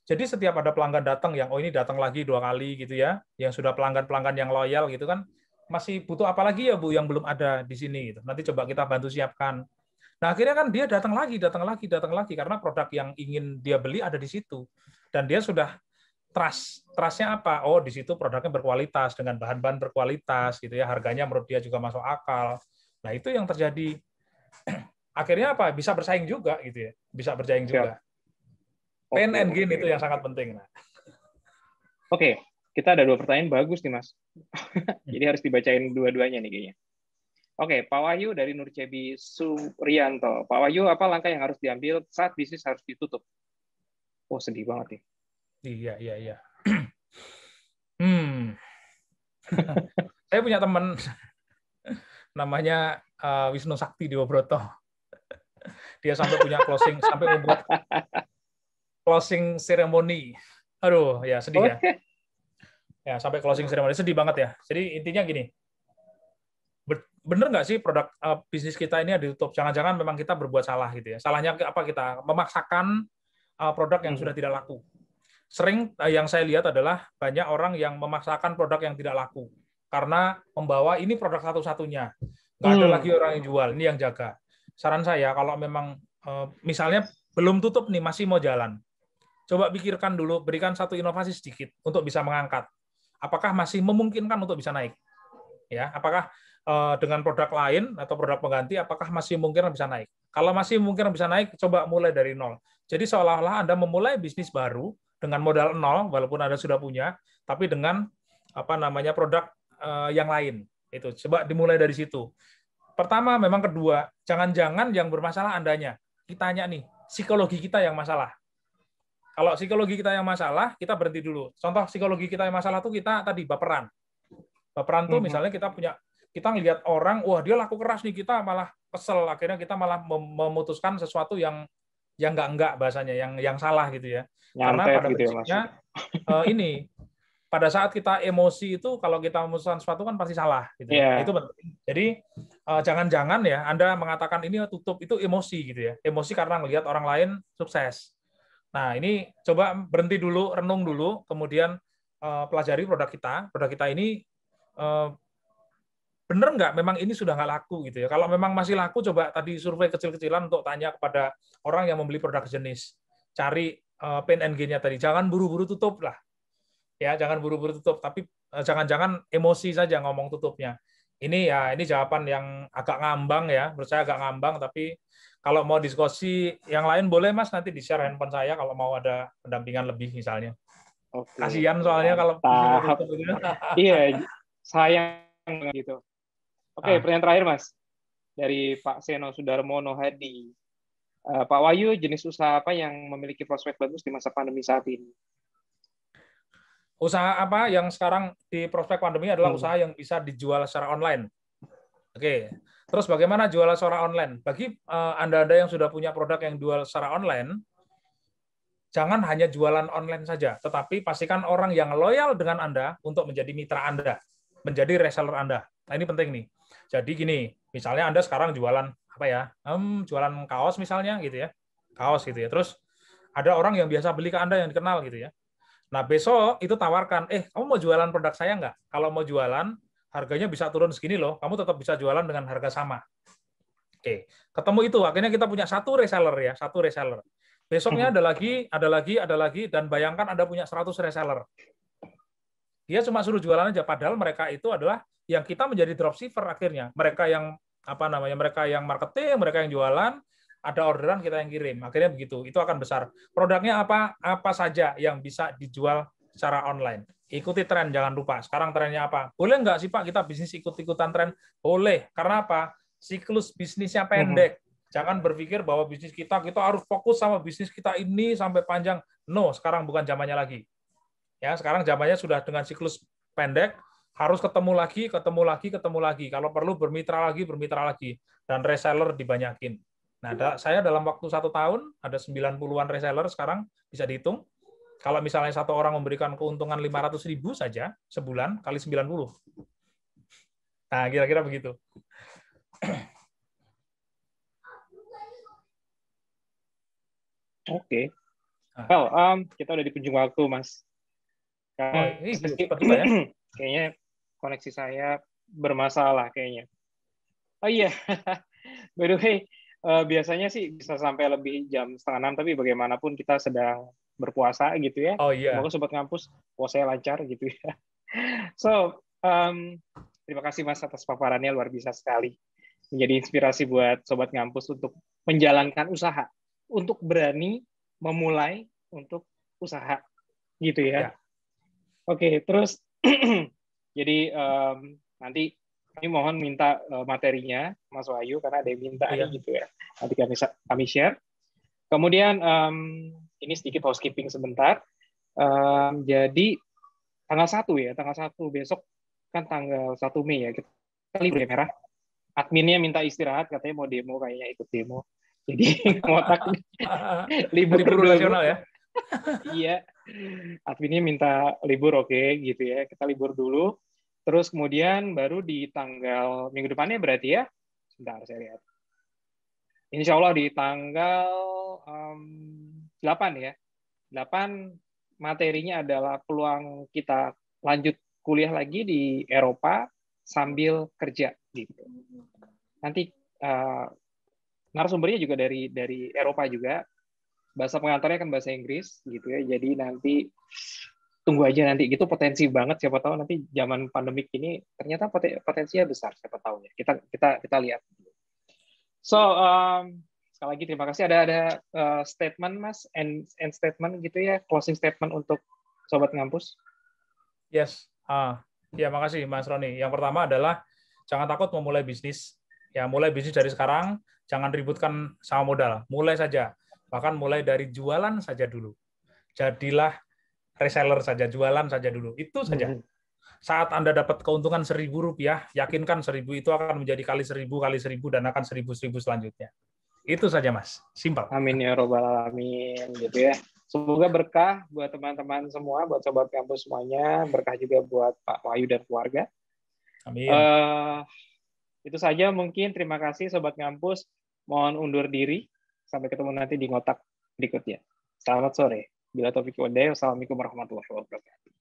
Jadi setiap ada pelanggan datang yang ini datang lagi 2 kali gitu ya, yang sudah pelanggan-pelanggan yang loyal gitu kan, masih butuh apa lagi ya Bu yang belum ada di sini gitu. Nanti coba kita bantu siapkan. Nah, akhirnya kan dia datang lagi karena produk yang ingin dia beli ada di situ. Dan dia sudah trust-nya apa? Di situ produknya berkualitas dengan bahan-bahan berkualitas gitu ya, harganya menurut dia juga masuk akal. Nah, itu yang terjadi. Akhirnya apa? Bisa bersaing juga gitu ya. Bisa bersaing juga. Pain and gain itu yang sangat penting. Oke, kita ada 2 pertanyaan bagus nih, Mas. Jadi harus dibacain dua-duanya nih kayaknya. Oke, Pak Wahyu dari Nurcebi Suryanto. Pak Wahyu, apa langkah yang harus diambil saat bisnis harus ditutup? Sedih banget nih. Iya. Saya punya teman namanya Wisnu Sakti Dewabroto. Dia sampai punya sampai membuat closing ceremony. Aduh, ya sedih ya. Ya, sampai closing ceremony sedih banget ya. Jadi intinya gini. Bener nggak sih produk bisnis kita ini ditutup? Jangan-jangan memang kita berbuat salah gitu ya. Salahnya apa kita memaksakan produk yang sudah tidak laku. Sering yang saya lihat adalah banyak orang yang memaksakan produk yang tidak laku karena membawa ini produk satu-satunya. Nggak ada lagi orang yang jual, ini yang jaga. Saran saya kalau memang misalnya belum tutup nih masih mau jalan, coba pikirkan dulu, berikan satu inovasi sedikit untuk bisa mengangkat. Apakah masih memungkinkan untuk bisa naik? Ya, apakah dengan produk lain atau produk pengganti, apakah masih mungkin bisa naik? Kalau masih mungkin bisa naik, coba mulai dari nol. Jadi seolah-olah Anda memulai bisnis baru dengan modal nol, walaupun Anda sudah punya, tapi dengan produk yang lain. Itu coba dimulai dari situ. Pertama, memang kedua, jangan-jangan yang bermasalah Andanya. Kitanya nih, psikologi kita yang masalah. Kalau psikologi kita yang masalah, kita berhenti dulu. Contoh psikologi kita yang masalah tuh kita tadi baperan. Baperan tuh misalnya kita ngelihat orang, wah dia laku keras nih, kita malah kesel, akhirnya kita malah memutuskan sesuatu yang enggak bahasanya, yang salah gitu ya. Karena Nyantet pada gitu prinsipnya ini pada saat kita emosi itu kalau kita memutuskan sesuatu kan pasti salah gitu. Yeah. Itu penting. Jadi jangan-jangan ya Anda mengatakan ini tutup, itu emosi gitu ya. Emosi karena ngelihat orang lain sukses. Nah, ini coba berhenti dulu, renung dulu, kemudian pelajari produk kita. Produk kita ini bener nggak memang ini sudah nggak laku gitu ya. Kalau memang masih laku, coba tadi survei kecil-kecilan untuk tanya kepada orang yang membeli produk jenis. Cari pain and gain-nya tadi. Jangan buru-buru tutup lah. Ya, jangan buru-buru tutup, tapi jangan-jangan emosi saja ngomong tutupnya. Ini jawaban yang agak ngambang ya, menurut saya agak ngambang, tapi kalau mau diskusi yang lain boleh Mas, nanti di-share handphone saya kalau mau ada pendampingan lebih misalnya. Oke. Kasihan soalnya kalau tutup gitu. Iya, sayang gitu. Oke, pertanyaan terakhir Mas. Dari Pak Seno Sudarmono Hadi. Pak Wahyu, jenis usaha apa yang memiliki prospek bagus di masa pandemi saat ini? Usaha apa yang sekarang di prospek pandemi adalah usaha yang bisa dijual secara online. Oke. Terus bagaimana jual secara online? Bagi Anda-Anda yang sudah punya produk yang jual secara online, jangan hanya jualan online saja, tetapi pastikan orang yang loyal dengan Anda untuk menjadi mitra Anda, menjadi reseller Anda. Nah, ini penting nih. Jadi gini, misalnya Anda sekarang jualan apa ya? Jualan kaos misalnya gitu ya. Kaos gitu ya. Terus ada orang yang biasa beli ke Anda yang dikenal gitu ya. Nah, besok itu tawarkan, kamu mau jualan produk saya nggak? Kalau mau jualan, harganya bisa turun segini loh, kamu tetap bisa jualan dengan harga sama. Oke, ketemu itu, akhirnya kita punya satu reseller ya, satu reseller. Besoknya ada lagi, dan bayangkan Anda punya 100 reseller. Dia cuma suruh jualan aja, padahal mereka itu adalah yang kita menjadi dropshipper akhirnya. Mereka yang mereka yang marketing, mereka yang jualan, ada orderan kita yang kirim. Akhirnya begitu. Itu akan besar. Produknya apa saja yang bisa dijual secara online. Ikuti tren, jangan lupa. Sekarang trennya apa? Boleh nggak sih Pak kita bisnis ikut-ikutan tren? Boleh. Karena apa? Siklus bisnisnya pendek. Jangan berpikir bahwa bisnis kita harus fokus sama bisnis kita ini sampai panjang. No, sekarang bukan zamannya lagi. Ya, sekarang zamannya sudah dengan siklus pendek, harus ketemu lagi. Kalau perlu bermitra lagi. Dan reseller dibanyakin. Nah, saya dalam waktu 1 tahun, ada 90-an reseller sekarang, bisa dihitung. Kalau misalnya satu orang memberikan keuntungan 500.000 saja, sebulan, kali 90. Nah, kira-kira begitu. Oke. Well, kita udah di penghujung waktu, Mas. Cepat juga ya. Kayaknya koneksi saya bermasalah kayaknya. Oh iya, by the way, biasanya sih bisa sampai lebih jam 5:30, tapi bagaimanapun kita sedang berpuasa gitu ya. Oh iya. Semoga Sobat Ngampus puasanya lancar gitu ya. So, terima kasih Mas atas paparannya, luar biasa sekali. Menjadi inspirasi buat Sobat Ngampus untuk menjalankan usaha, untuk berani memulai untuk usaha gitu ya. Oke, terus jadi nanti kami mohon minta materinya Mas Wahyu karena ada yang minta gitu ya. Nanti kami share. Kemudian ini sedikit housekeeping sebentar. Jadi tanggal 1 ya, tanggal 1 besok kan tanggal 1 Mei ya. Kita libur ya merah. Adminnya minta istirahat, katanya mau demo, kayaknya ikut demo. Jadi ngotak libur nasional ya. Iya, adminnya minta libur, oke, gitu ya. Kita libur dulu. Terus kemudian baru di tanggal minggu depannya berarti ya. Sebentar, saya lihat. Insya Allah di tanggal 8 ya. 8 materinya adalah peluang kita lanjut kuliah lagi di Eropa sambil kerja gitu. Nanti narasumbernya juga dari Eropa juga. Bahasa pengantarnya kan bahasa Inggris gitu ya. Jadi nanti tunggu aja nanti, gitu potensi banget, siapa tahu nanti zaman pandemik ini ternyata potensinya besar, siapa tahu ya. Kita lihat. So sekali lagi terima kasih. Ada statement Mas, end statement gitu ya, closing statement untuk Sobat Ngampus. Yes, ya makasih Mas Roni. Yang pertama adalah jangan takut memulai bisnis. Ya mulai bisnis dari sekarang, jangan ributkan sama modal, mulai saja. Bahkan mulai dari jualan saja dulu. Jadilah reseller saja, jualan saja dulu. Itu saja. Saat Anda dapat keuntungan Rp1.000, yakinkan 1.000 itu akan menjadi kali 1.000 dan akan 1.000 selanjutnya. Itu saja, Mas. Simpel. Amin ya robbal alamin gitu ya. Semoga berkah buat teman-teman semua, buat Sobat Ngampus semuanya, berkah juga buat Pak Wahyu dan keluarga. Amin. Itu saja mungkin. Terima kasih Sobat Ngampus. Mohon undur diri. Sampai ketemu nanti di ngotak berikutnya. Selamat sore. Bila taufiq wal hidayah. Wassalamualaikum warahmatullahi wabarakatuh.